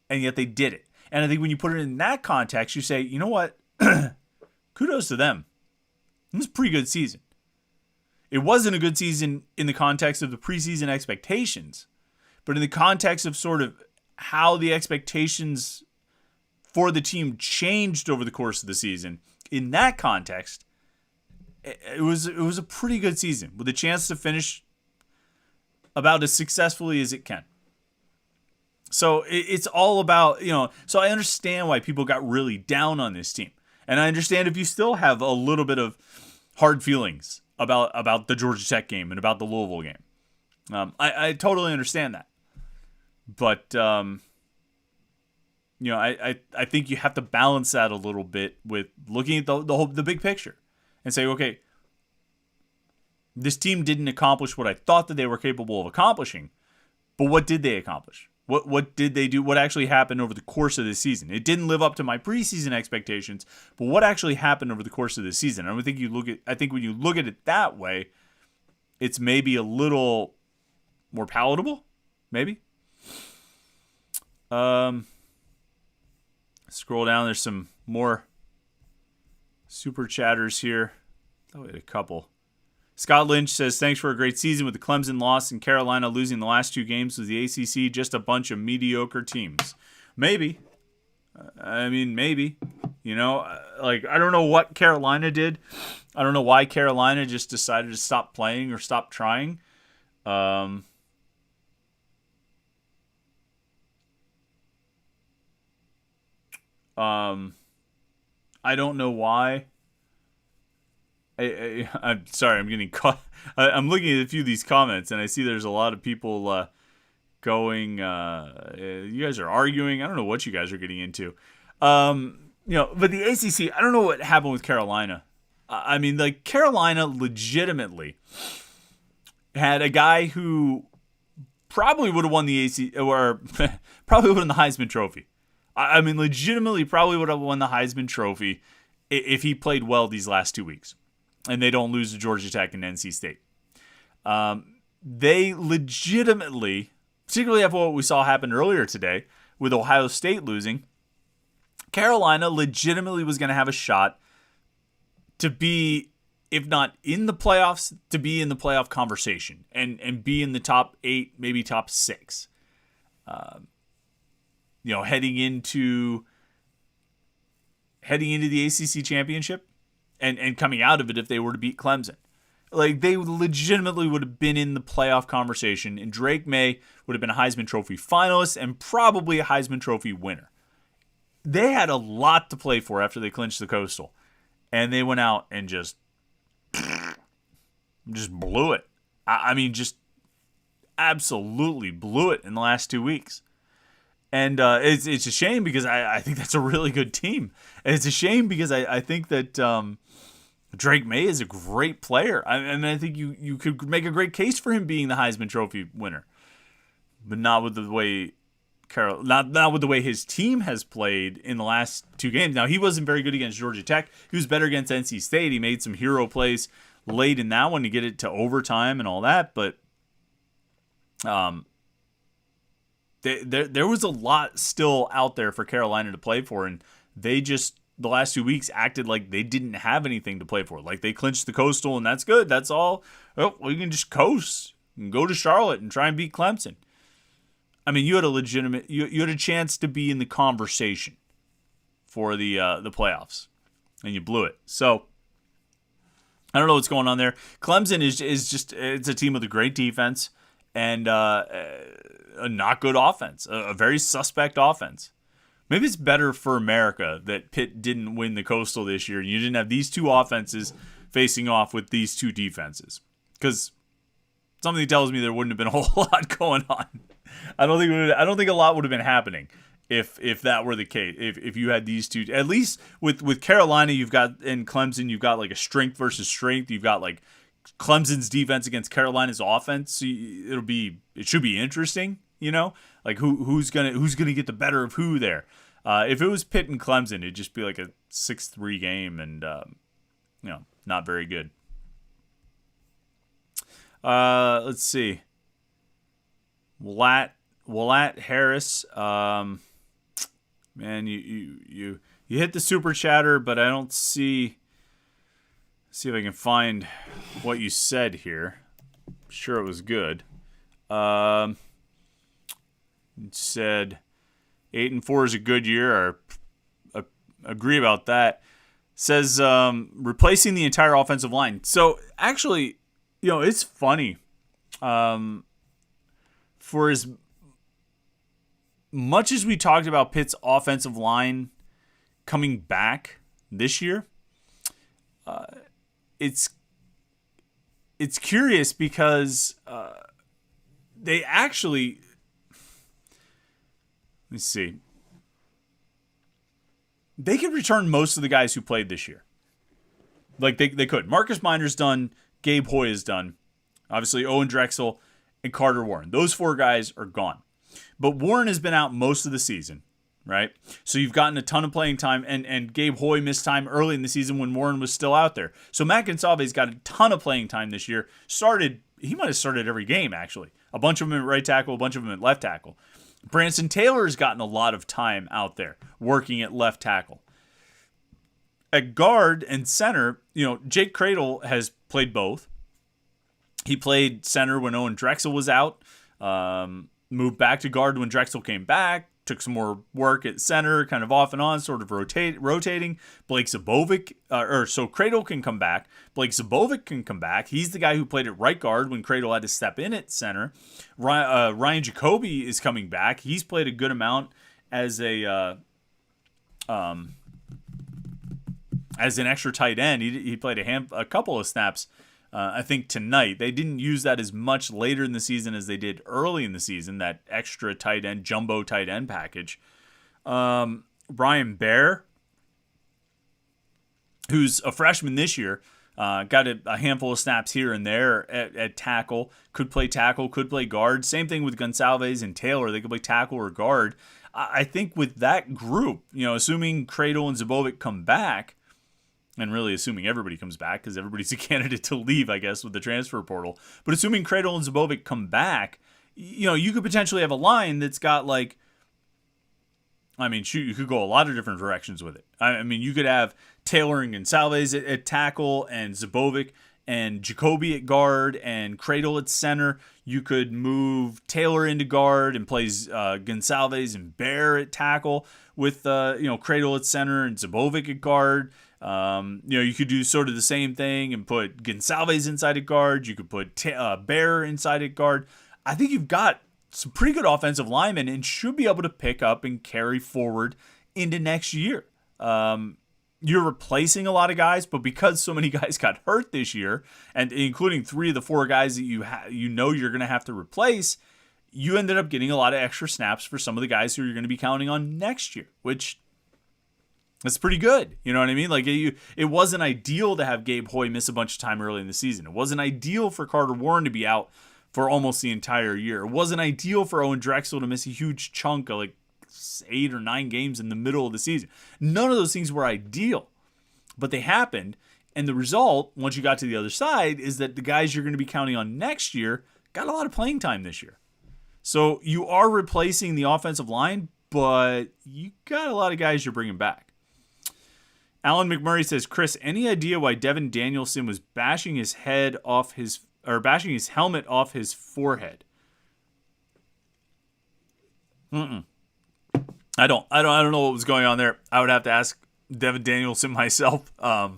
And yet they did it. And I think when you put it in that context, you say, you know what? Kudos to them. It was a pretty good season. It wasn't a good season in the context of the preseason expectations, but in the context of sort of how the expectations for the team changed over the course of the season. In that context, it was a pretty good season with a chance to finish about as successfully as it can. So it's all about, so I understand why people got really down on this team. And I understand if you still have a little bit of hard feelings about the Georgia Tech game and about the Louisville game. I totally understand that. But, I think you have to balance that a little bit with looking at the big picture and say, okay, this team didn't accomplish what I thought that they were capable of accomplishing, but what did they accomplish? What did they do? What actually happened over the course of the season? It didn't live up to my preseason expectations, but what actually happened over the course of the season? I think when you look at it that way, it's maybe a little more palatable, maybe. Scroll down. There's some more super chatters here. Oh, we had a couple. Scott Lynch says, thanks for a great season with the Clemson loss and Carolina losing the last 2 games. Was the ACC just a bunch of mediocre teams? Maybe. Maybe. I don't know what Carolina did. I don't know why Carolina just decided to stop playing or stop trying. I don't know why. I'm sorry, I'm getting caught. I'm looking at a few of these comments, and I see there's a lot of people going, you guys are arguing. I don't know what you guys are getting into. But the ACC, I don't know what happened with Carolina. Carolina legitimately had a guy who probably would have won the ACC, or probably would have won the Heisman Trophy. Legitimately probably would have won the Heisman Trophy if he played well these last 2 weeks. And they don't lose to Georgia Tech and NC State. They legitimately, particularly after what we saw happen earlier today with Ohio State losing, Carolina legitimately was going to have a shot to be, if not in the playoffs, to be in the playoff conversation and be in the top 8, maybe top 6. Heading into the ACC championship. And coming out of it if they were to beat Clemson. They legitimately would have been in the playoff conversation, and Drake May would have been a Heisman Trophy finalist and probably a Heisman Trophy winner. They had a lot to play for after they clinched the Coastal, and they went out and just blew it. Just absolutely blew it in the last 2 weeks. And it's a shame because I think that's a really good team. And it's a shame because I think that Drake May is a great player. I think you could make a great case for him being the Heisman Trophy winner. But not with the way not with the way his team has played in the last 2 games. Now, he wasn't very good against Georgia Tech. He was better against NC State. He made some hero plays late in that one to get it to overtime and all that. But there was a lot still out there for Carolina to play for, and they just, the last 2 weeks, acted like they didn't have anything to play for. Like, they clinched the Coastal, and that's good. That's all. Well, you can just coast and go to Charlotte and try and beat Clemson. You had you had a chance to be in the conversation for the playoffs, and you blew it. So I don't know what's going on there. Clemson is just, it's a team with a great defense and a not good offense, a very suspect offense. Maybe it's better for America that Pitt didn't win the Coastal this year. You didn't have these 2 offenses facing off with these 2 defenses, because something tells me there wouldn't have been a whole lot going on. I don't think a lot would have been happening if that were the case. If you had these 2, at least with Carolina, you've got, in Clemson, you've got like a strength versus strength. You've got like Clemson's defense against Carolina's offense. So it should be interesting. Like who's gonna get the better of who there. If it was Pitt and Clemson, it'd just be like a 6-3 game, and not very good. Let's see. Walat Harris. Man, you hit the super chatter, but I don't see. See if I can find what you said here. I'm sure it was good. It said 8-4 is a good year. Our agree about that. Says replacing the entire offensive line. So actually, it's funny. For as much as we talked about Pitt's offensive line coming back this year, it's curious because they actually, let's see, they could return most of the guys who played this year. Like they could. Marcus Minor's done. Gabe Hoy is done. Obviously, Owen Drexel and Carter Warren. Those 4 guys are gone. But Warren has been out most of the season, right? So you've gotten a ton of playing time, and Gabe Hoy missed time early in the season when Warren was still out there. So Matt Gonsalve's got a ton of playing time this year. He might have started every game, actually. A bunch of them at right tackle, a bunch of them at left tackle. Branson Taylor's gotten a lot of time out there working at left tackle. At guard and center, Jake Cradle has played both. He played center when Owen Drexel was out, moved back to guard when Drexel came back, took some more work at center, kind of off and on, sort of rotating. Blake Zabovic, so Cradle can come back. Blake Zabovic can come back. He's the guy who played at right guard when Cradle had to step in at center. Ryan Jacoby is coming back. He's played a good amount as an extra tight end. He played a couple of snaps. I think tonight. They didn't use that as much later in the season as they did early in the season, that extra tight end, jumbo tight end package. Brian Baer, who's a freshman this year, got a handful of snaps here and there at tackle. Could play guard. Same thing with Gonsalves and Taylor. They could play tackle or guard. I think with that group, assuming Cradle and Zabovic come back, and really assuming everybody comes back because everybody's a candidate to leave, I guess, with the transfer portal. But assuming Cradle and Zabovic come back, you could potentially have a line that's got you could go a lot of different directions with it. You could have Taylor and Gonsalves at tackle and Zabovic and Jacoby at guard and Cradle at center. You could move Taylor into guard and plays Gonsalves and Baer at tackle with Cradle at center and Zabovic at guard. You could do sort of the same thing and put Gonsalves inside at guard. You could put Baer inside at guard. I think you've got some pretty good offensive linemen and should be able to pick up and carry forward into next year. You're replacing a lot of guys, but because so many guys got hurt this year, and including 3 of the 4 guys that you're going to have to replace, you ended up getting a lot of extra snaps for some of the guys who you're going to be counting on next year, which that's pretty good. You know what I mean? It wasn't ideal to have Gabe Hoy miss a bunch of time early in the season. It wasn't ideal for Carter Warren to be out for almost the entire year. It wasn't ideal for Owen Drexel to miss a huge chunk of 8 or 9 games in the middle of the season. None of those things were ideal, but they happened. And the result, once you got to the other side, is that the guys you're going to be counting on next year got a lot of playing time this year. So you are replacing the offensive line, but you got a lot of guys you're bringing back. Alan McMurray says, Chris, any idea why Devin Danielson was bashing his helmet off his forehead? I don't know what was going on there. I would have to ask Devin Danielson myself. That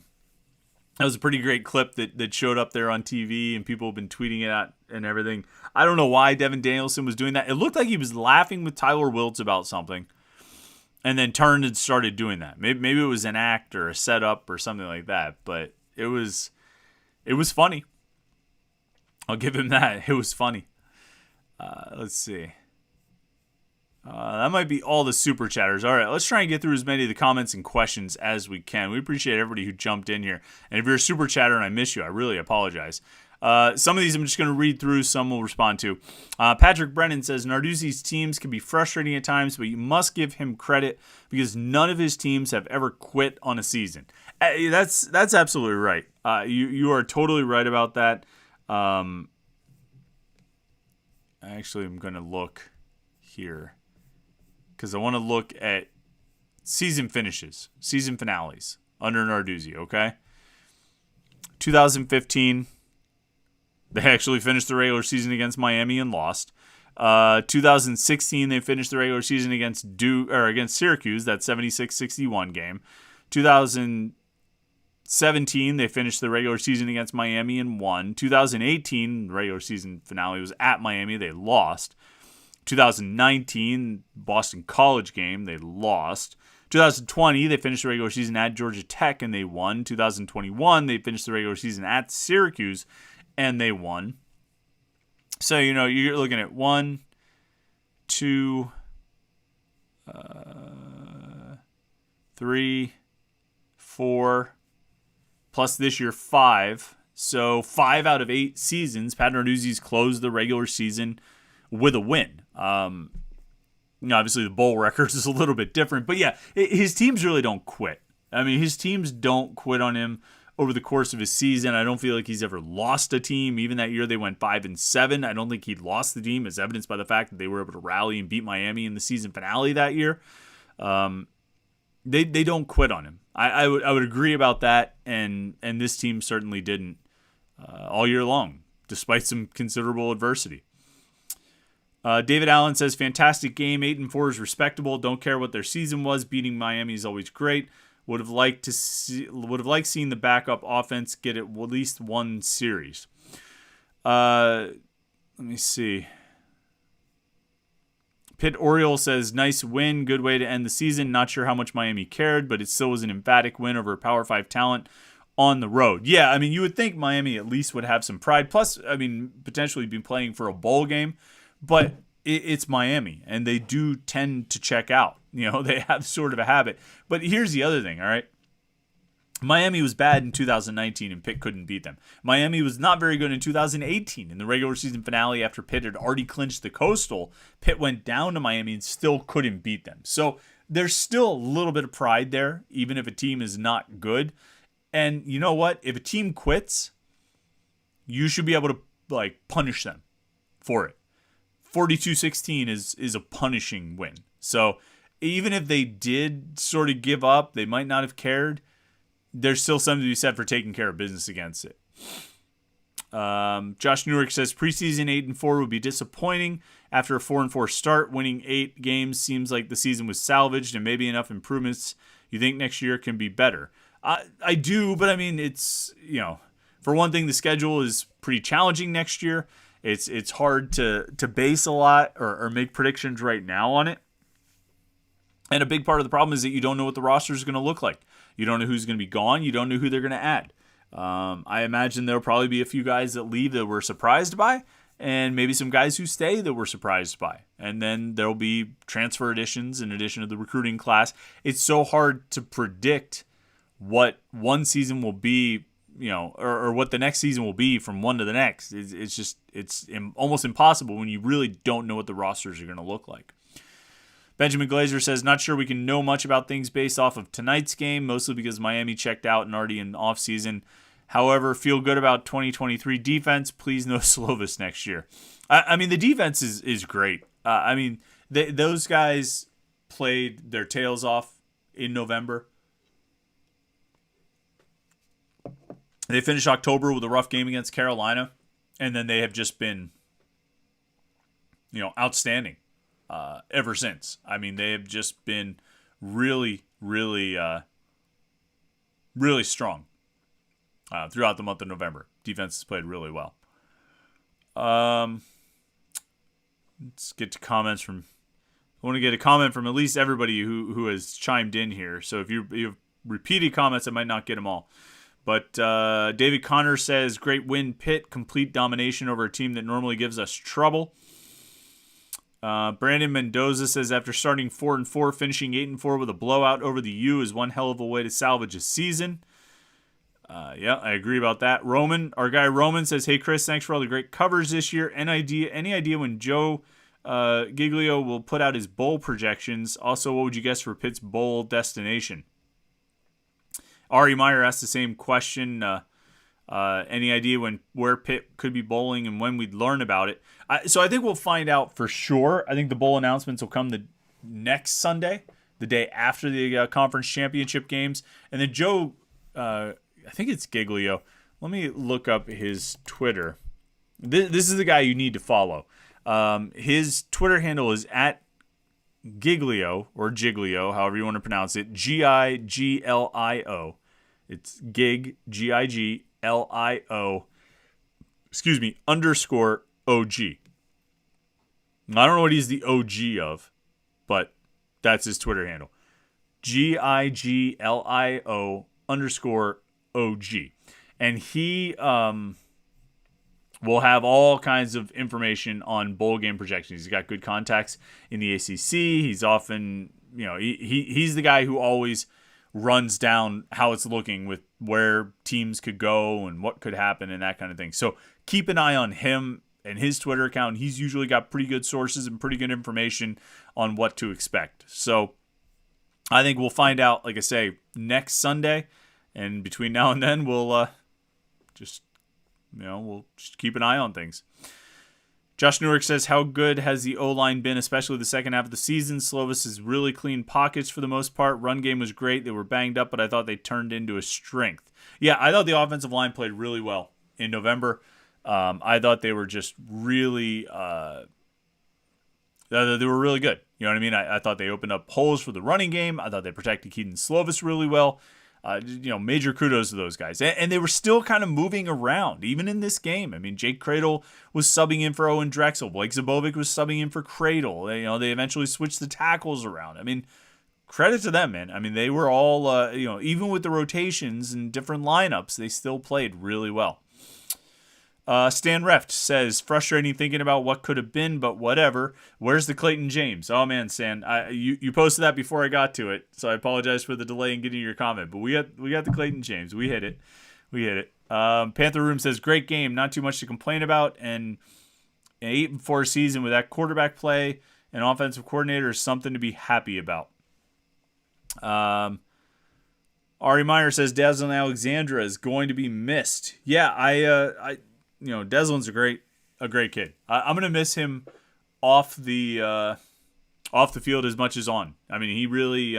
was a pretty great clip that showed up there on TV, and people have been tweeting it out and everything. I don't know why Devin Danielson was doing that. It looked like he was laughing with Tyler Wiltz about something, and then turned and started doing that. Maybe it was an act or a setup or something like that, but it was funny. I'll give him that. It was funny. Let's see. That might be all the super chatters. All right, let's try and get through as many of the comments and questions as we can. We appreciate everybody who jumped in here. And if you're a super chatter and I miss you, I really apologize. Some of these I'm just going to read through. Some we'll respond to. Patrick Brennan says, Narduzzi's teams can be frustrating at times, but you must give him credit because none of his teams have ever quit on a season. That's absolutely right. You are totally right about that. Actually, I'm going to look here because I want to look at season finishes, season finales under Narduzzi, okay? 2015, they actually finished the regular season against Miami and lost. 2016, they finished the regular season against Syracuse, that 76-61 game. 2017, they finished the regular season against Miami and won. 2018, the regular season finale was at Miami. They lost. 2019, Boston College game, they lost. 2020, they finished the regular season at Georgia Tech and they won. 2021, they finished the regular season at Syracuse and they won. So, you're looking at 1, 2, 3, 4, plus this year 5. So 5 out of 8 seasons, Pat Narduzzi's closed the regular season with a win. Obviously the bowl records is a little bit different, but yeah, his teams really don't quit. I mean, his teams don't quit on him over the course of his season. I don't feel like he's ever lost a team. Even that year they went 5-7. I don't think he lost the team, as evidenced by the fact that they were able to rally and beat Miami in the season finale that year. They don't quit on him. I would agree about that, and this team certainly didn't all year long, despite some considerable adversity. David Allen says, fantastic game. 8-4 is respectable. Don't care what their season was. Beating Miami is always great. Would have liked seeing the backup offense get at least one series. Let me see. Pitt Oriole says, nice win. Good way to end the season. Not sure how much Miami cared, but it still was an emphatic win over a Power 5 talent on the road. Yeah, I mean, you would think Miami at least would have some pride. Plus, I mean, potentially be playing for a bowl game. But it's Miami, and they do tend to check out. They have sort of a habit. But here's the other thing, all right? Miami was bad in 2019, and Pitt couldn't beat them. Miami was not very good in 2018. In the regular season finale, after Pitt had already clinched the Coastal, Pitt went down to Miami and still couldn't beat them. So there's still a little bit of pride there, even if a team is not good. And you know what? If a team quits, you should be able to punish them for it. 42-16 is a punishing win. So even if they did sort of give up, they might not have cared. There's still something to be said for taking care of business against it. Josh Newark says preseason 8-4 would be disappointing after a 4-4 start. Winning 8 games seems like the season was salvaged and maybe enough improvements. You think next year can be better? I do, but I mean, it's, for one thing, the schedule is pretty challenging next year. It's hard to base a lot or make predictions right now on it. And a big part of the problem is that you don't know what the roster is going to look like. You don't know who's going to be gone. You don't know who they're going to add. I imagine there'll probably be a few guys that leave that we're surprised by, and maybe some guys who stay that we're surprised by. And then there'll be transfer additions in addition to the recruiting class. It's so hard to predict what one season will be, or what the next season will be from one to the next. It's almost impossible when you really don't know what the rosters are going to look like. Benjamin Glazer says, not sure we can know much about things based off of tonight's game, mostly because Miami checked out and already in off-season. However, feel good about 2023 defense. Please no Slovis next year. I mean, the defense is great. Those guys played their tails off in November. They finished October with a rough game against Carolina, and then they have just been, outstanding ever since. I mean, they have just been really, really, really strong throughout the month of November. Defense has played really well. Let's get to comments from. I want to get a comment from at least everybody who has chimed in here. So if you have repeated comments, I might not get them all. But David Connor says, great win, Pitt. Complete domination over a team that normally gives us trouble. Brandon Mendoza says, after starting 4-4, finishing 8-4 with a blowout over the U is one hell of a way to salvage a season. Yeah, I agree about that. Our guy Roman says, hey, Chris, thanks for all the great covers this year. Any idea when Joe Giglio will put out his bowl projections? Also, what would you guess for Pitt's bowl destination? Ari Meyer asked the same question. Any idea where Pitt could be bowling and when we'd learn about it? So I think we'll find out for sure. I think the bowl announcements will come the next Sunday, the day after the conference championship games. And then Joe, I think it's Giglio. Let me look up his Twitter. This is the guy you need to follow. His Twitter handle is at Giglio, or Giglio, however you want to pronounce it, Giglio. It's Gig, Giglio, _ OG. I don't know what he's the OG of, but that's his Twitter handle. Giglio _ OG. And he will have all kinds of information on bowl game projections. He's got good contacts in the ACC. He's often, he's the guy who always runs down how it's looking with where teams could go and what could happen and that kind of thing. So keep an eye on him and his Twitter account. He's usually got pretty good sources and pretty good information on what to expect. So I think we'll find out, like I say, next Sunday. And between now and then, we'll just keep an eye on things. Josh Newark says, how good has the O-line been, especially the second half of the season? Slovis has really clean pockets for the most part. Run game was great. They were banged up, but I thought they turned into a strength. Yeah, I thought the offensive line played really well in November. I thought they were just really they were really good. You know what I mean? I thought they opened up holes for the running game. I thought they protected Keaton Slovis really well. Major kudos to those guys. And they were still kind of moving around, even in this game. I mean, Jake Cradle was subbing in for Owen Drexel. Blake Zabovic was subbing in for Cradle. They eventually switched the tackles around. I mean, credit to them, man. I mean, they were all, even with the rotations and different lineups, they still played really well. Stan Reft says, frustrating thinking about what could have been, but whatever. Where's the Clayton James? Oh, man, Stan, you posted that before I got to it, so I apologize for the delay in getting your comment. But we got the Clayton James. We hit it. Panther Room says, great game. Not too much to complain about. And an 8-4 season with that quarterback play and offensive coordinator is something to be happy about. Ari Meyer says, Deslin Alexandra is going to be missed. Yeah, Deslin's a great kid. I'm gonna miss him off the field as much as on. I mean, he really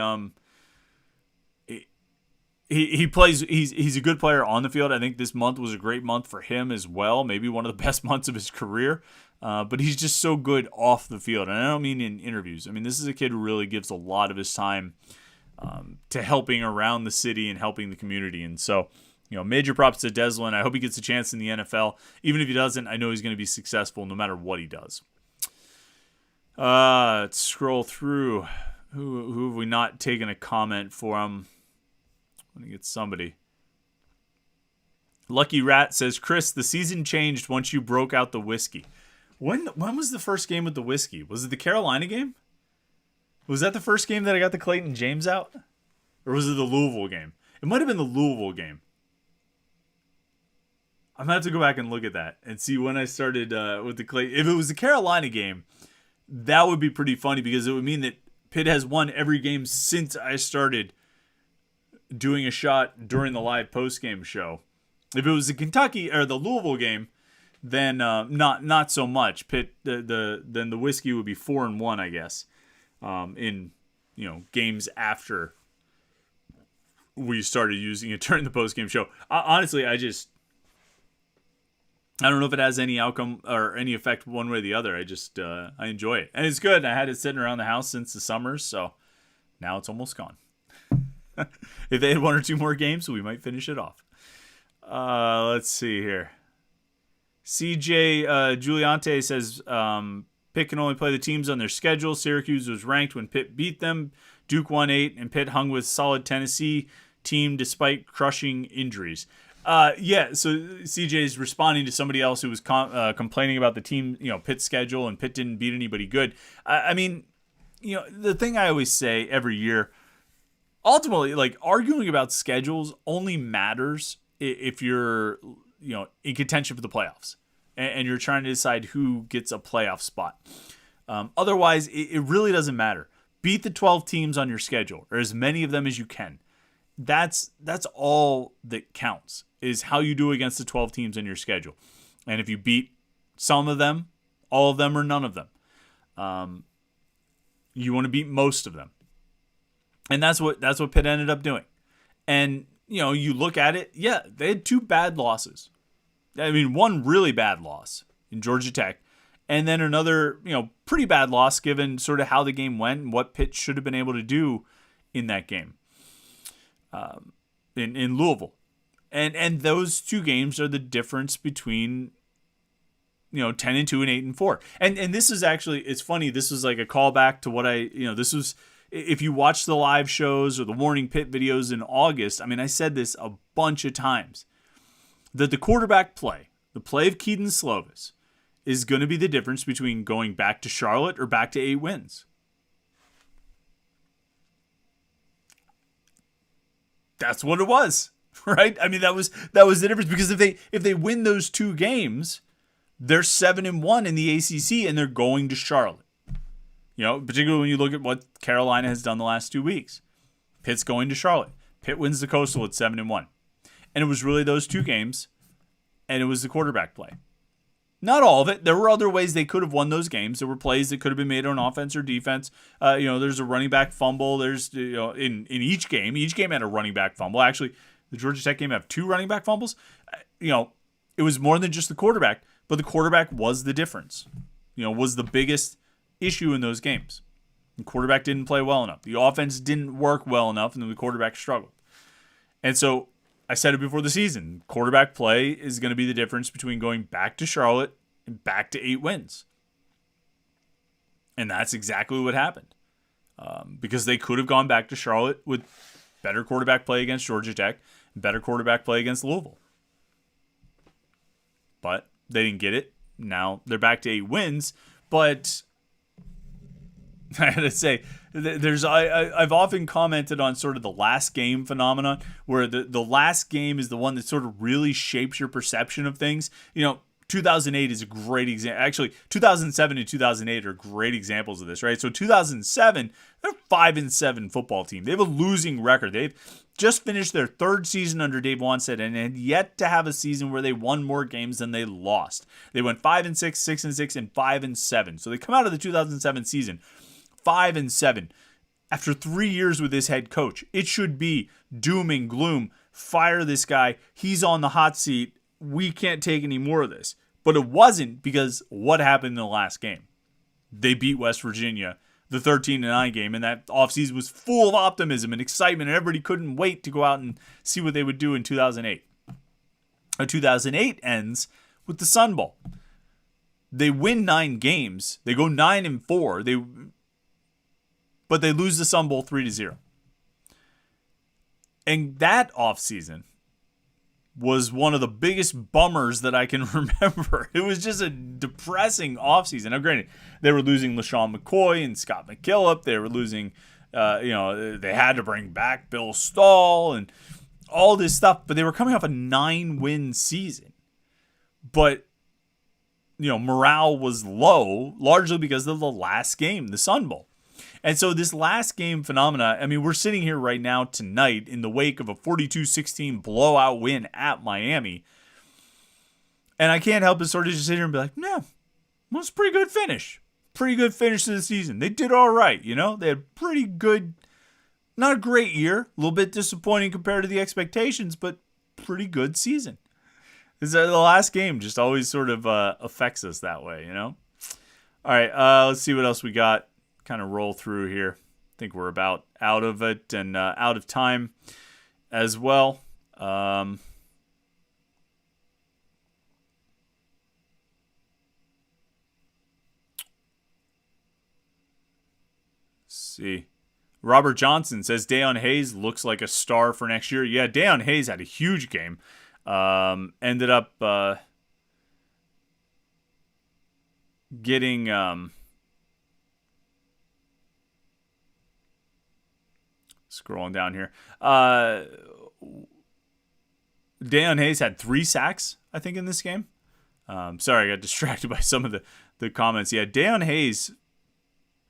he plays. He's a good player on the field. I think this month was a great month for him as well. Maybe one of the best months of his career. But he's just so good off the field, and I don't mean in interviews. I mean, this is a kid who really gives a lot of his time to helping around the city and helping the community, and so. Major props to Deslin. I hope he gets a chance in the NFL. Even if he doesn't, I know he's going to be successful no matter what he does. Let's scroll through. Who have we not taken a comment from? Let me get somebody. Lucky Rat says, Chris, the season changed once you broke out the whiskey. When was the first game with the whiskey? Was it the Carolina game? Was that the first game that I got the Clayton James out? Or was it the Louisville game? It might have been the Louisville game. I'm going to have to go back and look at that and see when I started with the Clay. If it was the Carolina game, that would be pretty funny because it would mean that Pitt has won every game since I started doing a shot during the live post-game show. If it was the Kentucky or the Louisville game, then not so much. Pitt then the whiskey would be 4-1, I guess, in games after we started using it during the post-game show. Honestly, I don't know if it has any outcome or any effect one way or the other. I just I enjoy it. And it's good. I had it sitting around the house since the summer, so now it's almost gone. If they had one or two more games, we might finish it off. Let's see here. CJ Giuliante says Pitt can only play the teams on their schedule. Syracuse was ranked when Pitt beat them. Duke won 8, and Pitt hung with solid Tennessee team despite crushing injuries. So CJ is responding to somebody else who was complaining about the team, Pitt's schedule, and Pitt didn't beat anybody good. I mean, the thing I always say every year, ultimately, like, arguing about schedules only matters if you're, in contention for the playoffs and you're trying to decide who gets a playoff spot. Otherwise, it really doesn't matter. Beat the 12 teams on your schedule, or as many of them as you can. That's all that counts, is how you do against the 12 teams in your schedule. And if you beat some of them, all of them, or none of them, you want to beat most of them. And that's what Pitt ended up doing. And, you look at it, yeah, they had 2 bad losses. I mean, one really bad loss in Georgia Tech, And then another, pretty bad loss given sort of how the game went and what Pitt should have been able to do in that game in Louisville. And those two games are the difference between 10-2 and 8-4. And this is actually, it's funny, this is like a callback to what this was, if you watch the live shows or the Warning Pitt videos in August, I said this a bunch of times, that the quarterback play, the play of Keaton Slovis, is going to be the difference between going back to Charlotte or back to 8 wins. That's what it was, right? That was the difference, because if they win those two games, they're 7-1 in the ACC and they're going to Charlotte. Particularly when you look at what Carolina has done the last 2 weeks. Pitt's going to Charlotte. Pitt wins the Coastal at 7-1. And it was really those two games, and it was the quarterback play. Not all of it. There were other ways they could have won those games. There were plays that could have been made on offense or defense. There's a running back fumble. There's, in each game had a running back fumble. Actually, the Georgia Tech game had 2 running back fumbles. It was more than just the quarterback, but the quarterback was the difference. Was the biggest issue in those games. The quarterback didn't play well enough. The offense didn't work well enough, and then the quarterback struggled. And so I said it before the season, quarterback play is going to be the difference between going back to Charlotte and back to 8 wins. And that's exactly what happened. Because they could have gone back to Charlotte with better quarterback play against Georgia Tech and better quarterback play against Louisville. But they didn't get it. Now they're back to 8 wins. But I gotta say, I've often commented on sort of the last game phenomenon, where the last game is the one that sort of really shapes your perception of things. 2008 is a great example. Actually, 2007 and 2008 are great examples of this, right? So 2007, they're a 5-7 football team. They have a losing record. They've just finished their 3rd season under Dave Wannstedt and had yet to have a season where they won more games than they lost. They went 5-6, 6-6, and 5-7. So they come out of the 2007 season 5-7. After 3 years with this head coach, it should be doom and gloom. Fire this guy. He's on the hot seat. We can't take any more of this. But it wasn't, because what happened in the last game? They beat West Virginia, the 13-9 game, and that offseason was full of optimism and excitement, and everybody couldn't wait to go out and see what they would do in 2008. 2008 ends with the Sun Bowl. They win 9 games. They go 9-4. But they lose the Sun Bowl 3-0. And that offseason was one of the biggest bummers that I can remember. It was just a depressing offseason. Now, granted, they were losing LaShawn McCoy and Scott McKillop. They were losing, they had to bring back Bill Stahl and all this stuff. But they were coming off a 9-win season. But, morale was low, largely because of the last game, the Sun Bowl. And so this last game phenomena, we're sitting here right now tonight in the wake of a 42-16 blowout win at Miami. And I can't help but sort of just sit here and be like, no, well, it's a pretty good finish. Pretty good finish to the season. They did all right, They had pretty good, not a great year. A little bit disappointing compared to the expectations, but pretty good season. The last game just always sort of affects us that way, All right, let's see what else we got. Kind of roll through here. I think we're about out of it and out of time as well. Let's see. Robert Johnson says Deion Hayes looks like a star for next year. Yeah, Deion Hayes had a huge game. Ended up getting... Scrolling down here. Deion Hayes had 3 sacks, I think, in this game. Sorry, I got distracted by some of the comments. Yeah, Deion Hayes,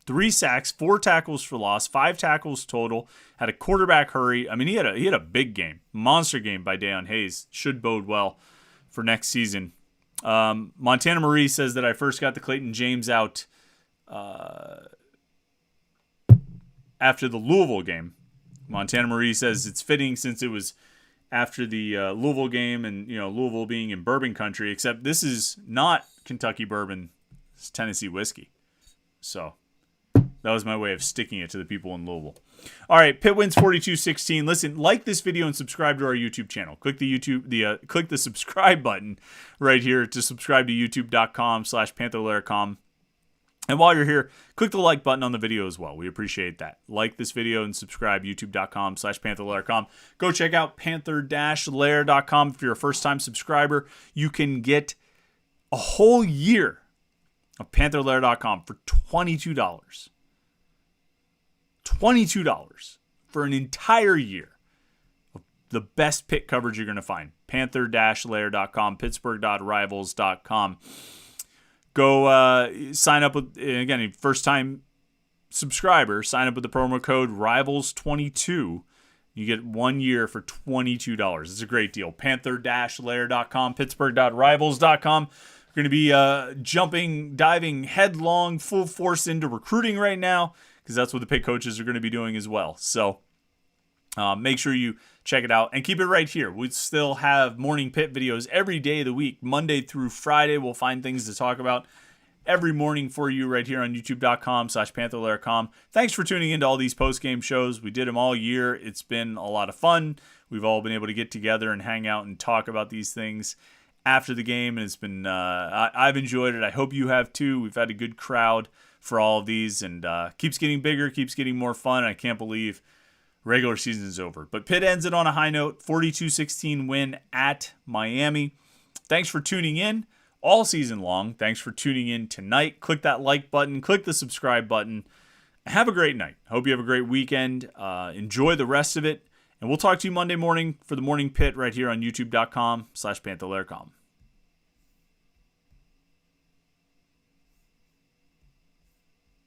3 sacks, 4 tackles for loss, 5 tackles total, had a quarterback hurry. He had a big game. Monster game by Deion Hayes. Should bode well for next season. Montana Marie says that I first got the Clayton James out after the Louisville game. Montana Marie says it's fitting since it was after the Louisville game and, Louisville being in bourbon country, except this is not Kentucky bourbon. It's Tennessee whiskey. So that was my way of sticking it to the people in Louisville. All right, Pitt wins 42-16. Listen, like this video and subscribe to our YouTube channel. Click the subscribe button right here to subscribe to youtube.com/Panther-Lair.com. And while you're here, click the like button on the video as well. We appreciate that. Like this video and subscribe, youtube.com/Panther-Lair.com. Go check out Panther-Lair.com. If you're a first-time subscriber, you can get a whole year of Panther-Lair.com for $22. $22 for an entire year of the best Pitt coverage you're going to find. Panther-Lair.com, Pittsburgh.rivals.com. Go sign up with, again, first-time subscriber, sign up with the promo code RIVALS22. You get 1 year for $22. It's a great deal. Panther-Lair.com, Pittsburgh.rivals.com. We're going to be diving headlong, full force into recruiting right now because that's what the Pitt coaches are going to be doing as well. So make sure you check it out and keep it right here. We still have morning Pitt videos every day of the week, Monday through Friday. We'll find things to talk about every morning for you right here on youtube.com/Panther-Lair.com. Thanks for tuning into all these post-game shows. We did them all year. It's been a lot of fun. We've all been able to get together and hang out and talk about these things after the game, and it's been I've enjoyed it. I hope you have too. We've had a good crowd for all of these, and keeps getting bigger, keeps getting more fun. I can't believe regular season is over. But Pitt ends it on a high note, 42-16 win at Miami. Thanks for tuning in all season long. Thanks for tuning in tonight. Click that like button, click the subscribe button. Have a great night. Hope you have a great weekend. Enjoy the rest of it. And we'll talk to you Monday morning for the morning Pitt right here on youtube.com/Panther-Lair.com.